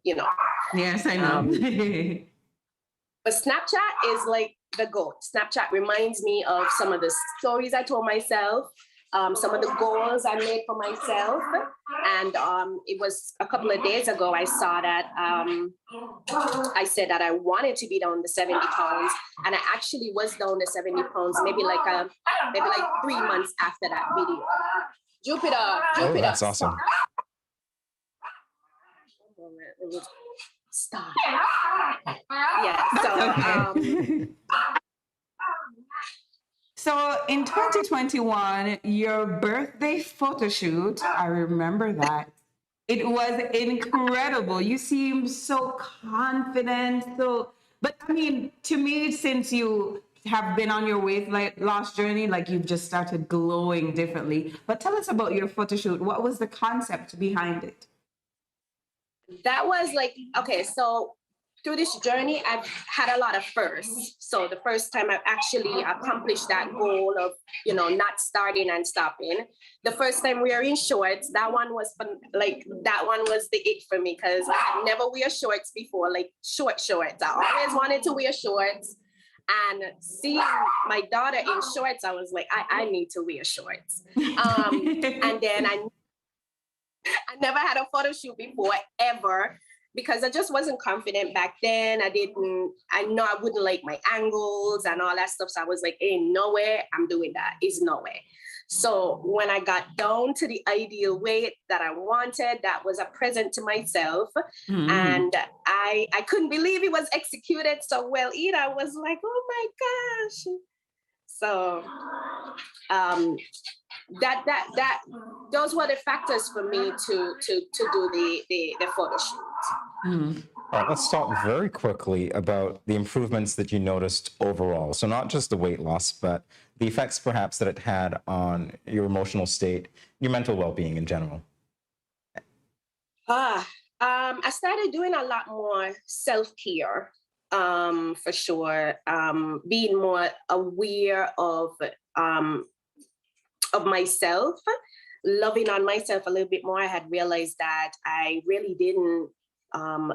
Yes, I know. But Snapchat is like the GOAT. Snapchat reminds me of some of the stories I told myself, some of the goals I made for myself. And it was a couple of days ago, I saw that I said that I wanted to be down to 70 pounds. And I actually was down to 70 pounds, maybe like 3 months after that video. Jupiter. Oh, that's awesome. Stop. Yeah, So in 2021, your birthday photo shoot, I remember that. It was incredible. You seemed so confident. But I mean, to me, since you have been on your weight loss journey, like you've just started glowing differently. But tell us about your photo shoot. What was the concept behind it? That was like, okay, so through this journey, I've had a lot of firsts. So the first time I've actually accomplished that goal of, not starting and stopping. The first time wearing shorts, that one was fun, that one was the it for me because I had never wear shorts before, like short shorts. I always wanted to wear shorts. And seeing my daughter in shorts, I was like, I need to wear shorts. And then I never had a photo shoot before, ever. Because I just wasn't confident back then. I know I wouldn't like my angles and all that stuff. So I was like, ain't no way I'm doing that. It's no way. So when I got down to the ideal weight that I wanted, that was a present to myself. And I couldn't believe it was executed so well either. I was like, oh my gosh. So those were the factors for me to do the photo shoot. All right, let's talk very quickly about the improvements that you noticed overall. So not just the weight loss, but the effects perhaps that it had on your emotional state, your mental well-being in general. I started doing a lot more self-care, for sure. Being more aware of myself, loving on myself a little bit more. I had realized that I really didn't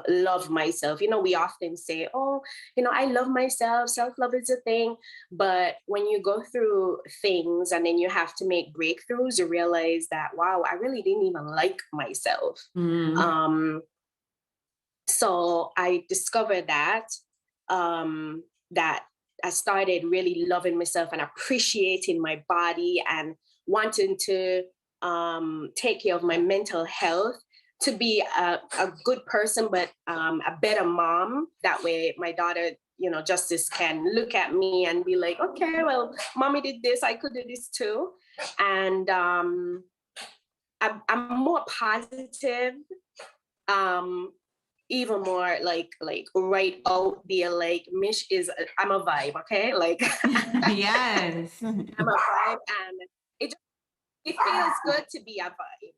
love myself. You know, we often say, oh, you know, I love myself, self-love is a thing. But when you go through things and then you have to make breakthroughs, you realize that, wow, I really didn't even like myself. So I discovered that that I started really loving myself and appreciating my body and wanting to take care of my mental health, to be a good person, but a better mom. That way my daughter, you know, Justice, can look at me and be like, okay, well, mommy did this, I could do this too. And I'm more positive, even more like right out there, like Mish is, I'm a vibe, okay? Like Yes. I'm a vibe, and it feels good to be a vibe.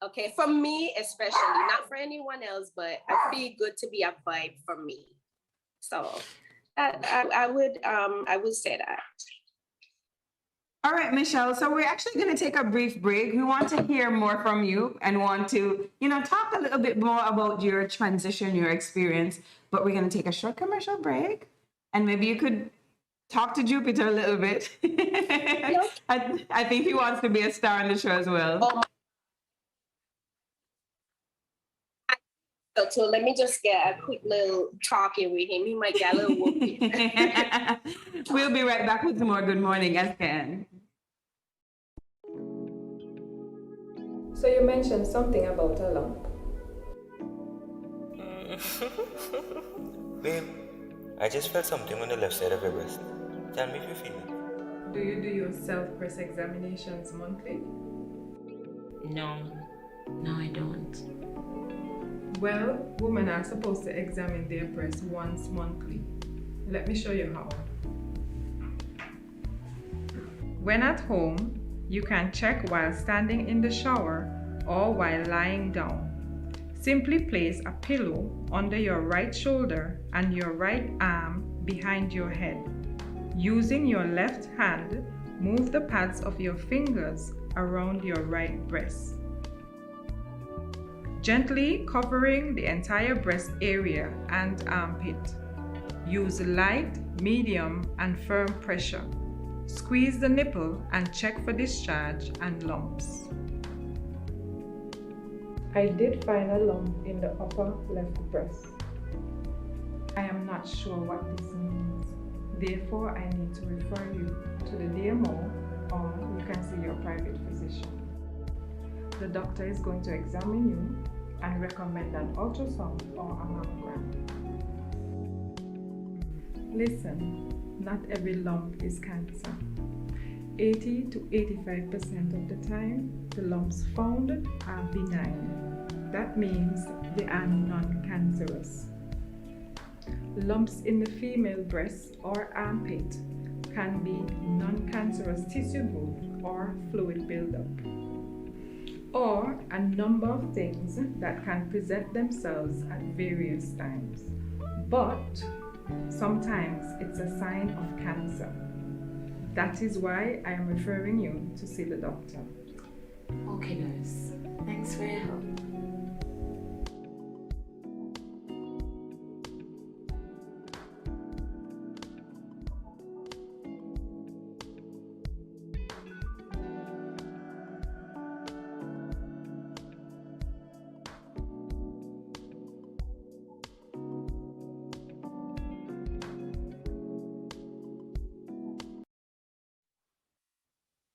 Okay, for me especially, not for anyone else, but I feel good to be a vibe for me. So I would say that. All right, Michelle. So we're actually going to take a brief break. We want to hear more from you and want to, you know, talk a little bit more about your transition, your experience. But we're going to take a short commercial break, and maybe you could talk to Jupiter a little bit. I think he wants to be a star on the show as well. So let me just get a quick little talking with him. He might get a little whooping. We'll be right back with more Good Morning SKN. So you mentioned something about a lump. Babe, I just felt something on the left side of your breast. Tell me if you feel it. Do you do your self-breast examinations monthly? No, I don't. Well, women are supposed to examine their breasts once monthly. Let me show you how. When at home, you can check while standing in the shower or while lying down. Simply place a pillow under your right shoulder and your right arm behind your head. Using your left hand, move the pads of your fingers around your right breast, gently covering the entire breast area and armpit. Use light, medium, and firm pressure. Squeeze the nipple and check for discharge and lumps. I did find a lump in the upper left breast. I am not sure what this means. Therefore, I need to refer you to the DMO, or you can see your private physician. The doctor is going to examine you and recommend an ultrasound or a mammogram. Listen, not every lump is cancer. 80 to 85% of the time, the lumps found are benign. That means they are non-cancerous. Lumps in the female breast or armpit can be non-cancerous tissue growth or fluid buildup, or a number of things that can present themselves at various times. But sometimes it's a sign of cancer. That is why I am referring you to see the doctor. Okay, nurse. Thanks for your help.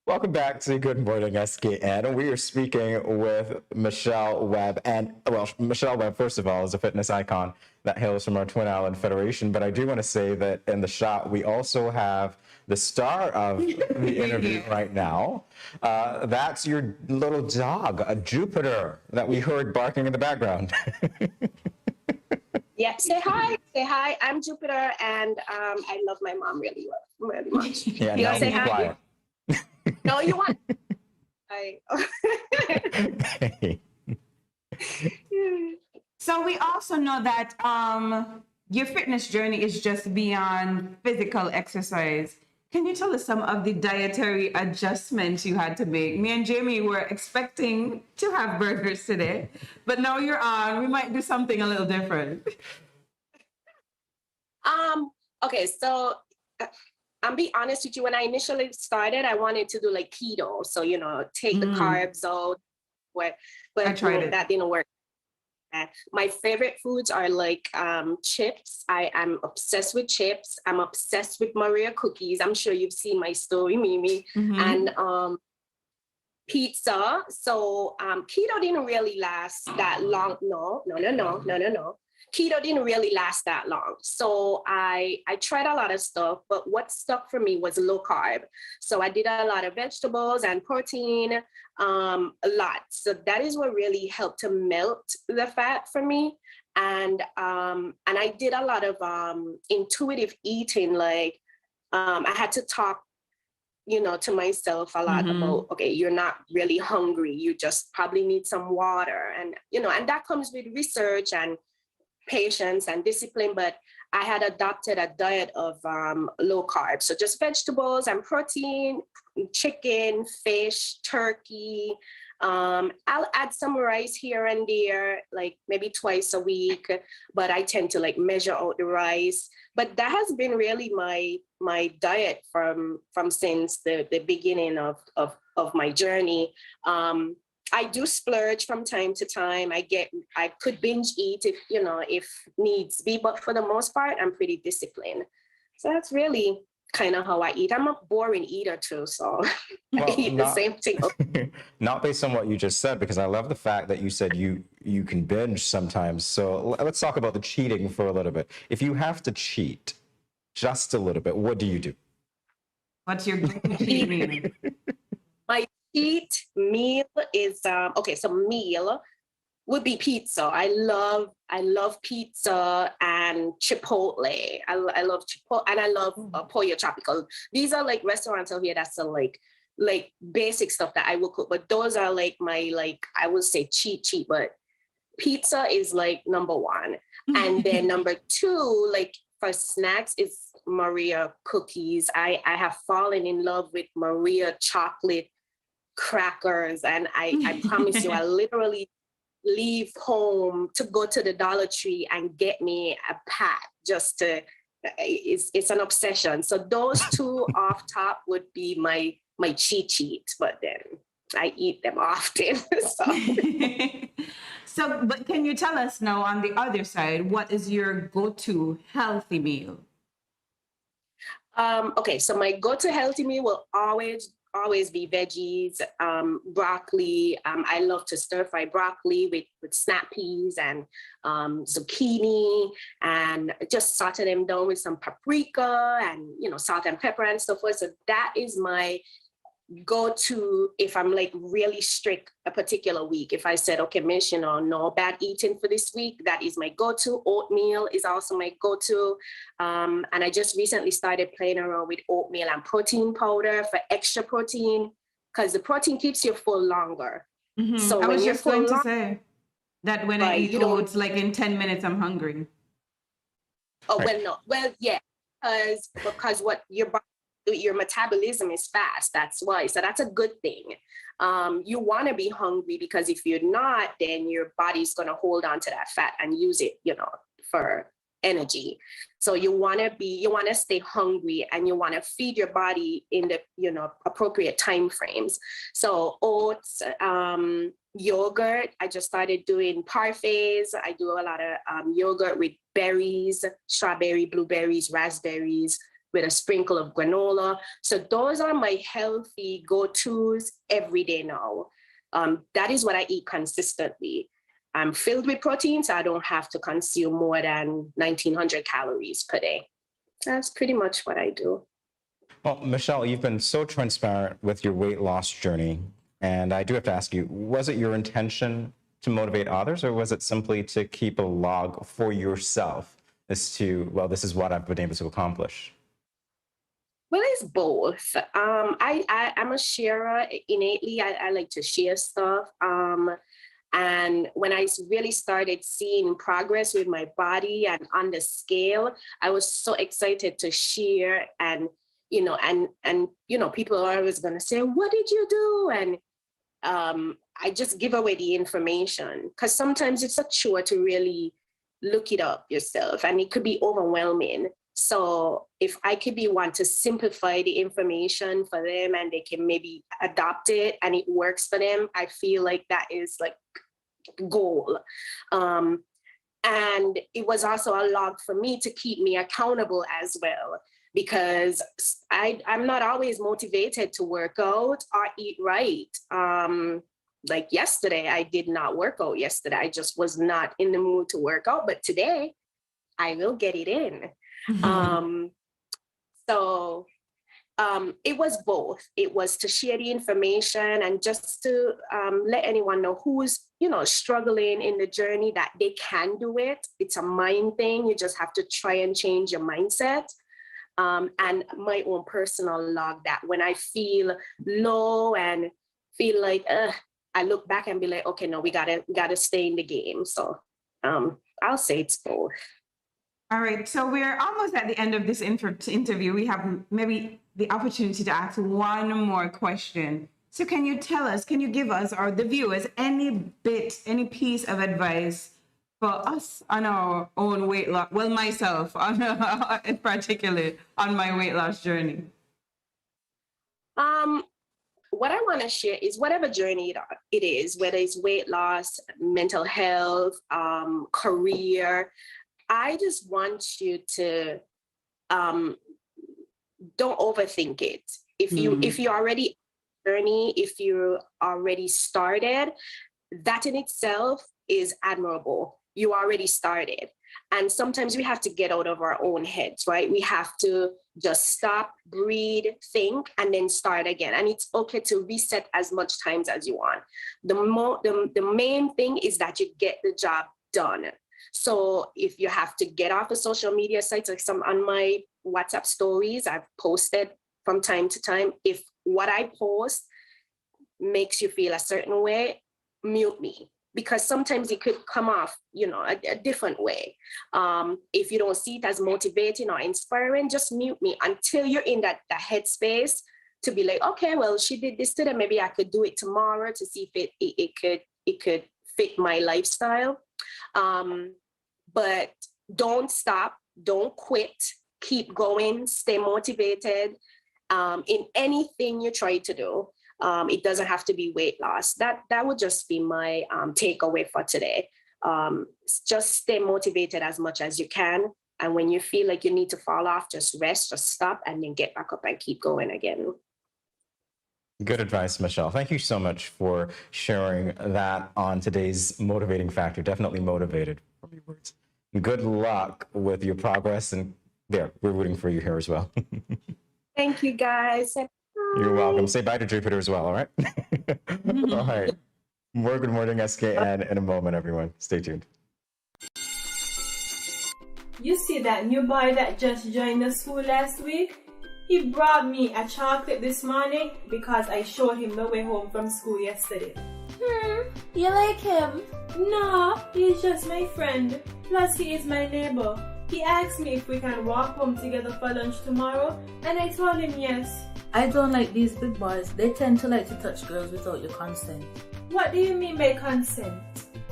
Welcome back to Good Morning SKN. And we are speaking with Michelle Webb. And, well, Michelle Webb, first of all, is a fitness icon that hails from our Twin Island Federation. But I do want to say that in the shot, we also have the star of the interview right now. That's your little dog, a Jupiter, that we heard barking in the background. Yeah, say hi. Say hi. I'm Jupiter, and I love my mom really much. Yeah, You now say be hi? quiet. No, you want. Okay. So we also know that your fitness journey is just beyond physical exercise. Can you tell us some of the dietary adjustments you had to make? Me and Jamie were expecting to have burgers today, but now you're on. We might do something a little different. Okay, so I'm be honest with you. When I initially started, I wanted to do like keto, so take the carbs out. But I tried it. That didn't work. My favorite foods are like chips. I am obsessed with chips. I'm obsessed with Maria cookies. I'm sure you've seen my story, Mimi. And pizza. So keto didn't really last that long. No. Keto didn't really last that long. So I tried a lot of stuff, but what stuck for me was low carb. So I did a lot of vegetables and protein, a lot. So that is what really helped to melt the fat for me. And I did a lot of intuitive eating. Like I had to talk to myself a lot about, okay, you're not really hungry. You just probably need some water. And, and that comes with research and patience and discipline. But I had adopted a diet of low carb. So just vegetables and protein, chicken, fish, turkey. I'll add some rice here and there, like maybe twice a week, but I tend to like measure out the rice. But that has been really my diet from since the beginning of my journey. I do splurge from time to time. I could binge eat if needs be, but for the most part, I'm pretty disciplined. So that's really kind of how I eat. I'm a boring eater too, so I eat the same thing. Not based on what you just said, because I love the fact that you said you can binge sometimes. So let's talk about the cheating for a little bit. If you have to cheat just a little bit, what do you do? What's your cheat meal? My cheat meal is so meal would be pizza. I love pizza and Chipotle. I love Chipotle and I love Pollo Tropical. These are like restaurants over here that's like basic stuff that I will cook, but those are like my I would say cheat, but pizza is like number one. And then number two, like for snacks, is Maria cookies. I have fallen in love with Maria chocolate crackers, and I promise you, I literally leave home to go to the Dollar Tree and get me a pack just to, it's an obsession. So those two off top would be my cheat, but then I eat them often. So, but can you tell us now on the other side, what is your go-to healthy meal? Okay, so my go-to healthy meal will always be veggies, broccoli. I love to stir fry broccoli with snap peas and zucchini, and just saute them down with some paprika and salt and pepper and so forth. So that is my go-to if I'm like really strict a particular week. If I said, okay, Mish, no bad eating for this week, that is my go-to. Oatmeal is also my go-to. And I just recently started playing around with oatmeal and protein powder for extra protein, because the protein keeps you full longer. So I when was you're just going full to say that when I eat oats, like in 10 minutes, I'm hungry. Oh, well, no. Well, yeah, because what your metabolism is fast. That's why. So that's a good thing. You want to be hungry, because if you're not, then your body's going to hold on to that fat and use it, for energy. So you want to stay hungry, and you want to feed your body in the, appropriate time frames. So oats, yogurt. I just started doing parfaits. I do a lot of yogurt with berries, strawberry, blueberries, raspberries, with a sprinkle of granola. So those are my healthy go-tos every day now. That is what I eat consistently. I'm filled with protein, so I don't have to consume more than 1,900 calories per day. That's pretty much what I do. Well, Michelle, you've been so transparent with your weight loss journey. And I do have to ask you, was it your intention to motivate others, or was it simply to keep a log for yourself as to, well, this is what I've been able to accomplish? Well, it's both. I'm a sharer innately. I like to share stuff. And when I really started seeing progress with my body and on the scale, I was so excited to share. And, you know, people are always going to say, what did you do? And I just give away the information, because sometimes it's a chore to really look it up yourself, and it could be overwhelming. So if I could be one to simplify the information for them and they can maybe adopt it and it works for them, I feel like that is like goal. And it was also a log for me to keep me accountable as well, because I'm not always motivated to work out or eat right. Like yesterday, I did not work out yesterday. I just was not in the mood to work out, but today I will get it in. So it was both. It was to share the information and just to let anyone know who's, you know, struggling in the journey, that they can do it. It's a mind thing. You just have to try and change your mindset. And my own personal log, that when I feel low and feel like, I look back and be like, okay, no, we gotta stay in the game. So I'll say it's both. All right, so we're almost at the end of this interview. We have maybe the opportunity to ask one more question. So can you give us, or the viewers, any piece of advice for us on our own weight loss? Well, myself, in particular, on my weight loss journey. What I want to share is whatever journey it is, whether it's weight loss, mental health, career, I just want you to don't overthink it. If you already journey, if you already started, that in itself is admirable. You already started. And sometimes we have to get out of our own heads, right? We have to just stop, breathe, think, and then start again. And it's okay to reset as much times as you want. The main thing is that you get the job done. So if you have to get off the social media sites, like some on my WhatsApp stories, I've posted from time to time, if what I post makes you feel a certain way, mute me. Because sometimes it could come off, you know, a different way. If you don't see it as motivating or inspiring, just mute me until you're in that headspace to be like, okay, well, she did this today. Maybe I could do it tomorrow to see if it could fit my lifestyle. But don't stop, don't quit, keep going, stay motivated in anything you try to do. It doesn't have to be weight loss. That would just be my takeaway for today. Just stay motivated as much as you can. And when you feel like you need to fall off, just rest, just stop, and then get back up and keep going again. Good advice, Michelle. Thank you so much for sharing that on today's Motivating Factor. Definitely motivated from your words. Good luck with your progress. And we're rooting for you here as well. Thank you, guys. You're welcome. Say bye to Jupiter as well, all right? All right. More Good Morning SKN in a moment, everyone. Stay tuned. You see that new boy that just joined the school last week? He brought me a chocolate this morning because I showed him the way home from school yesterday. You like him? No, he's just my friend. Plus, he is my neighbor. He asked me if we can walk home together for lunch tomorrow, and I told him yes. I don't like these big boys. They tend to like to touch girls without your consent. What do you mean by consent?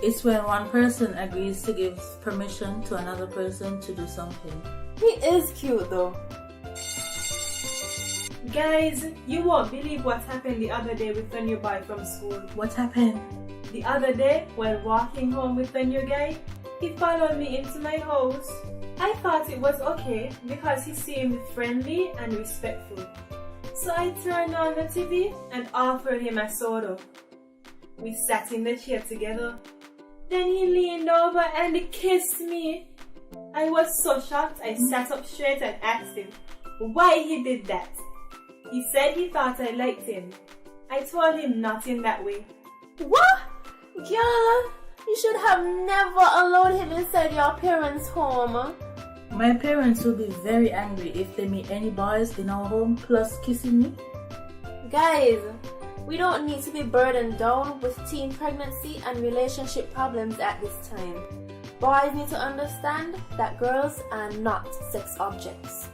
It's when one person agrees to give permission to another person to do something. He is cute though. Guys, you won't believe what happened the other day with the new boy from school. What happened? The other day, while walking home with the new guy, he followed me into my house. I thought it was okay because he seemed friendly and respectful. So I turned on the TV and offered him a soda. We sat in the chair together. Then he leaned over and he kissed me. I was so shocked I sat up straight and asked him why he did that. He said he thought I liked him. I told him not in that way. What? Girl, you should have never allowed him inside your parents' home. My parents will be very angry if they meet any boys in our home plus kissing me. Guys, We don't need to be burdened down with teen pregnancy and relationship problems at this time. Boys need to understand that girls are not sex objects.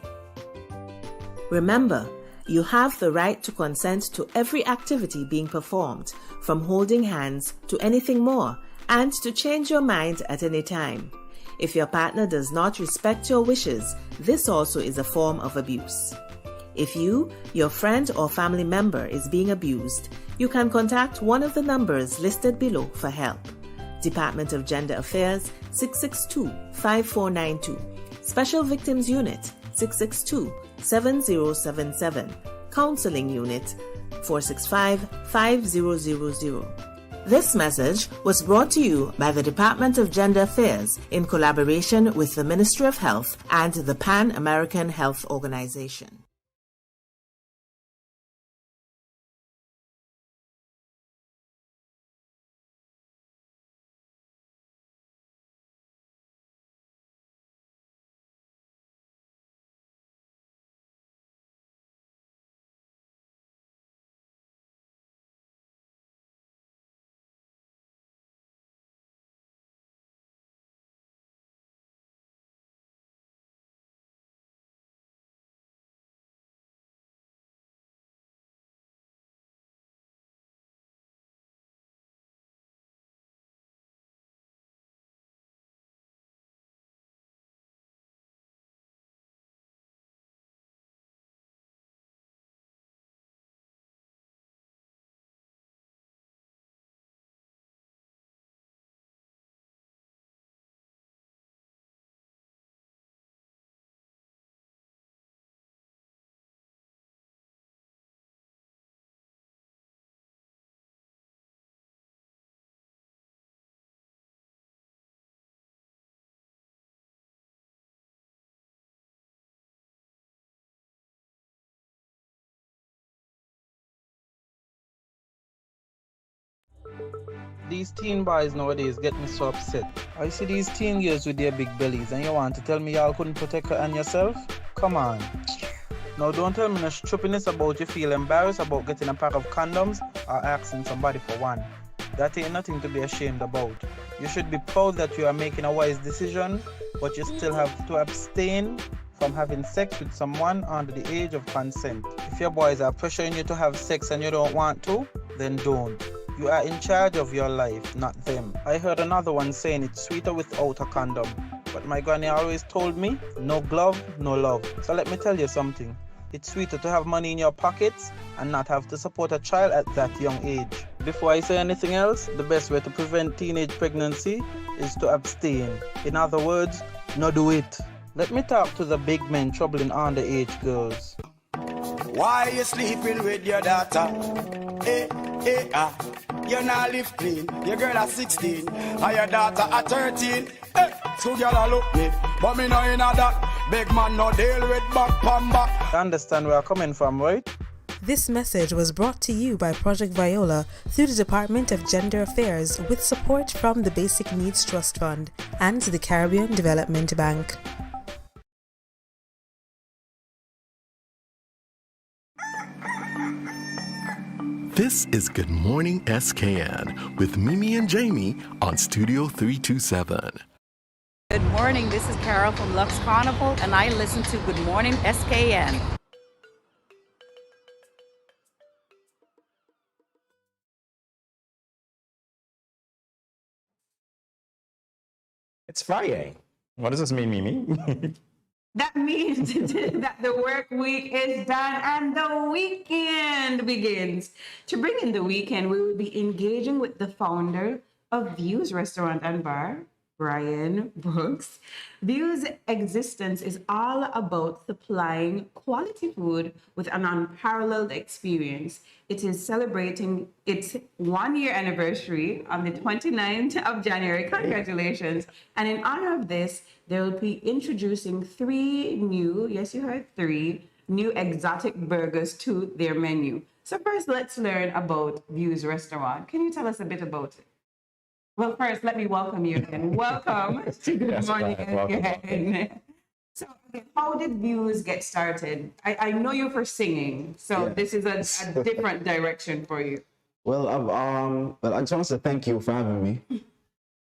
Remember, you have the right to consent to every activity being performed, from holding hands to anything more, and to change your mind at any time. If your partner does not respect your wishes, this also is a form of abuse. If you, your friend or family member is being abused, you can contact one of the numbers listed below for help. Department of Gender Affairs 662-5492, Special Victims Unit 662-7077, Counseling Unit 465-5000. This message was brought to you by the Department of Gender Affairs in collaboration with the Ministry of Health and the Pan American Health Organization. These teen boys nowadays get me so upset. I see these teen girls with their big bellies and you want to tell me y'all couldn't protect her and yourself? Come on. Now don't tell me no stupidness about you feel embarrassed about getting a pack of condoms or asking somebody for one. That ain't nothing to be ashamed about. You should be proud that you are making a wise decision, but you still have to abstain from having sex with someone under the age of consent. If your boys are pressuring you to have sex and you don't want to, then don't. You are in charge of your life, not them. I heard another one saying it's sweeter without a condom. But my granny always told me, no glove, no love. So let me tell you something. It's sweeter to have money in your pockets and not have to support a child at that young age. Before I say anything else, the best way to prevent teenage pregnancy is to abstain. In other words, no do it. Let me talk to the big men troubling underage girls. Why you sleeping with your daughter? You not live clean. Your girl at 16 and your daughter at 13. So girl look me, but me no inna that. Big man no deal with back pamba. You understand where I'm coming from, right? This message was brought to you by Project Viola through the Department of Gender Affairs with support from the Basic Needs Trust Fund and the Caribbean Development Bank. This is Good Morning SKN with Mimi and Jamie on Studio 327. Good morning, this is Carol from Lux Carnival and I listen to Good Morning SKN. It's Friday. What does this mean, Mimi? That means that the work week is done and the weekend begins. To bring in the weekend, we will be engaging with the founder of Views Restaurant and Bar, Brian Brooks. Views' existence is all about supplying quality food with an unparalleled experience. It is celebrating its 1-year anniversary on the 29th of January. Congratulations. And in honor of this, they will be introducing 3 new, yes, you heard 3, new exotic burgers to their menu. So first, let's learn about Views Restaurant. Can you tell us a bit about it? Well, first, let me welcome you again. Welcome to Good Morning again. So, okay, how did Views get started? I know you for singing, so Yeah. this is a different direction for you. Well, I just want to say thank you for having me.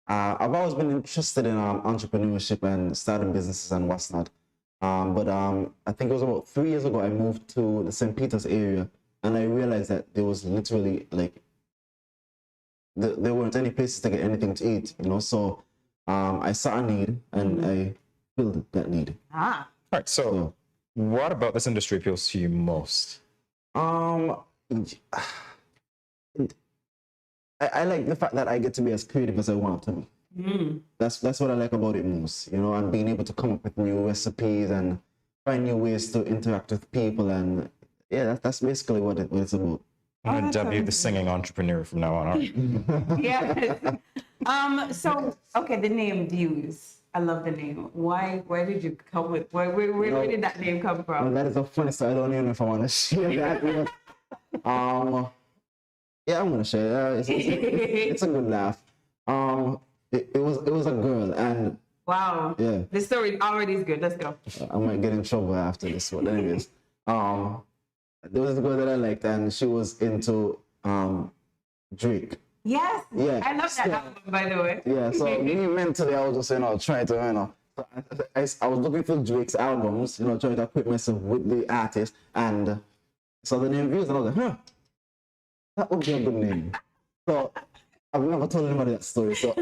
I've always been interested in entrepreneurship and starting businesses and what's not. But I think it was about 3 years ago I moved to the St. Peter's area, and I realized that there was literally like there weren't any places to get anything to eat, you know. So I saw a need and I filled that need. Ah. All right. So, what about this industry appeals to you most? I like the fact that I get to be as creative as I want to be. That's what I like about it most, you know, and being able to come up with new recipes and find new ways to interact with people, and yeah, that's basically what it's about. I'm going to dub you the singing entrepreneur from now on. All right? Yeah. So, okay, the name Views. I love the name. Why did you come with, where did that name come from? Well, that is a funny story. I don't even know if I want to share that. But, yeah, I'm gonna share. It's a good laugh. It was a girl, and wow. Yeah. The story already is good. Let's go. I might get in trouble after this, but anyways, there was a girl that I liked, and she was into Drake. Yes. Yeah. I love that album, by the way. Yeah. So me mentally, I was just trying to I was looking through Drake's albums, trying to equip myself with the artist, and saw the name Views, and I was like, huh. That would be a good name. So I've never told anybody that story. So,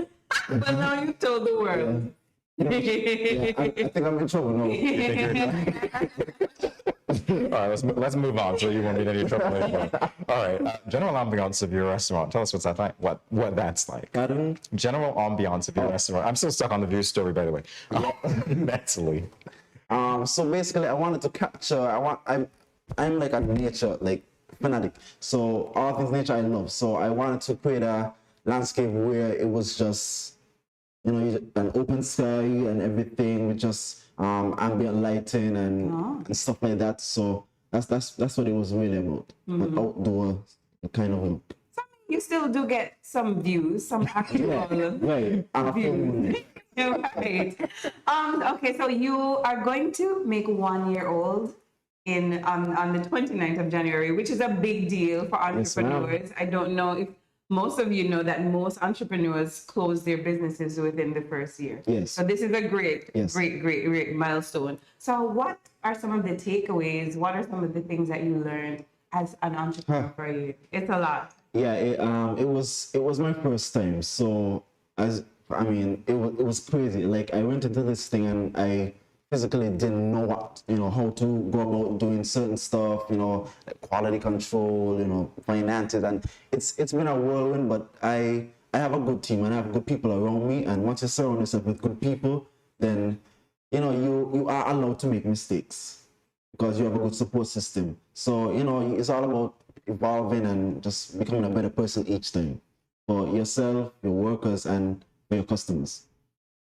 but now you told the world. Yeah, I think I'm in trouble now. All right, let's move on so you won't be in any trouble anymore. All right, general ambiance of your restaurant. Tell us what's that like. What that's like. Pardon? General ambiance of your restaurant. I'm still stuck on the Views story, by the way. Mentally. So basically, I wanted to capture. I'm like a nature fanatic. So all things nature I love. So I wanted to create a landscape where it was just, an open sky and everything with just ambient lighting and stuff like that. So that's what it was really about. An outdoor kind of look. You still do get some views, some actual right. views. Right. Okay, so you are going to make 1 year old on the 29th of January, which is a big deal for entrepreneurs. Yes, I don't know if most of you know that most entrepreneurs close their businesses within the first year. Yes. So this is a great milestone. So what are some of the takeaways? What are some of the things that you learned as an entrepreneur for you? It's a lot. Yeah, it was my first time. So it was crazy. Like I went into this thing and I physically didn't know how to go about doing certain stuff, like quality control, finances, and it's been a whirlwind, but I have a good team and I have good people around me, and once you surround yourself with good people, then you are allowed to make mistakes because you have a good support system. So it's all about evolving and just becoming a better person each time for yourself, your workers, and for your customers.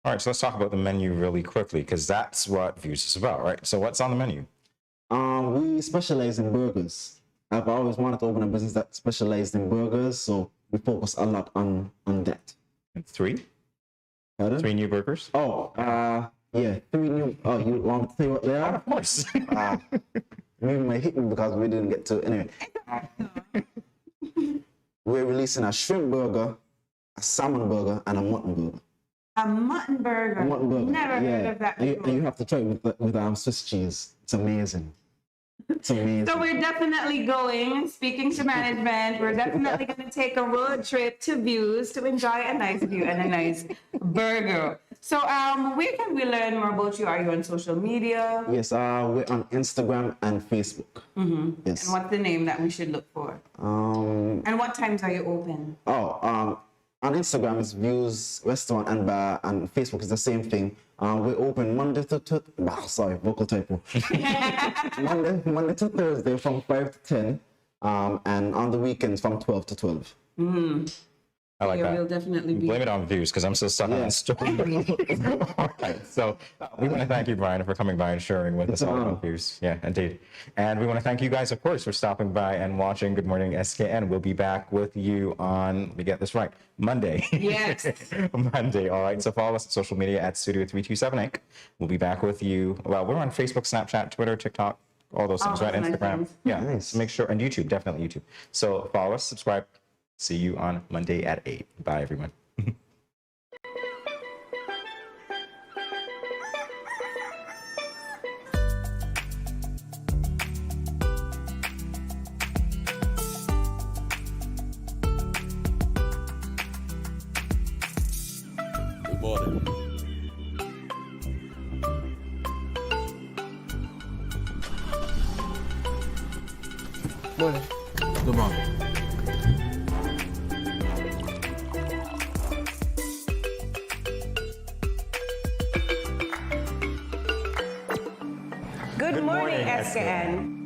All right, so let's talk about the menu really quickly, because that's what Views is about, right? So what's on the menu? We specialize in burgers. I've always wanted to open a business that specialized in burgers, so we focus a lot on that. And 3? Pardon? 3 new burgers? Oh, yeah, 3 new. Oh, you want me to tell you what they are? Of course. Maybe it might hit me because we didn't get to it. Anyway, we're releasing a shrimp burger, a salmon burger, and a mutton burger. A mutton burger. Never heard of that before. And you have to try it with Swiss cheese. It's amazing. It's amazing. So we're definitely going, speaking to management, we're definitely going to take a road trip to Views to enjoy a nice view and a nice burger. So where can we learn more about you? Are you on social media? Yes, we're on Instagram and Facebook. Yes. And what's the name that we should look for? And what times are you open? On Instagram, it's Views Restaurant and Bar, and Facebook is the same thing. We're open Monday to vocal typo. Monday to Thursday from 5 to 10, and on the weekends from 12 to 12. I like Yeah, that. we'll definitely be. Blame it on views because I'm so stuck on the story. All right. So we want to thank you, Brian, for coming by and sharing with us all about views. Yeah, indeed. And we want to thank you guys, of course, for stopping by and watching Good Morning SKN. We'll be back with you on, let me get this right, Monday. Yes. Monday. All right. So follow us on social media at Studio 327 Inc. We'll be back with you. Well, we're on Facebook, Snapchat, Twitter, TikTok, all those things, right? Instagram. Yeah. Nice. Make sure, and YouTube, definitely YouTube. So follow us, subscribe. See you on Monday at 8. Bye, everyone. Good morning. Morning. Good morning. Good morning, SKN.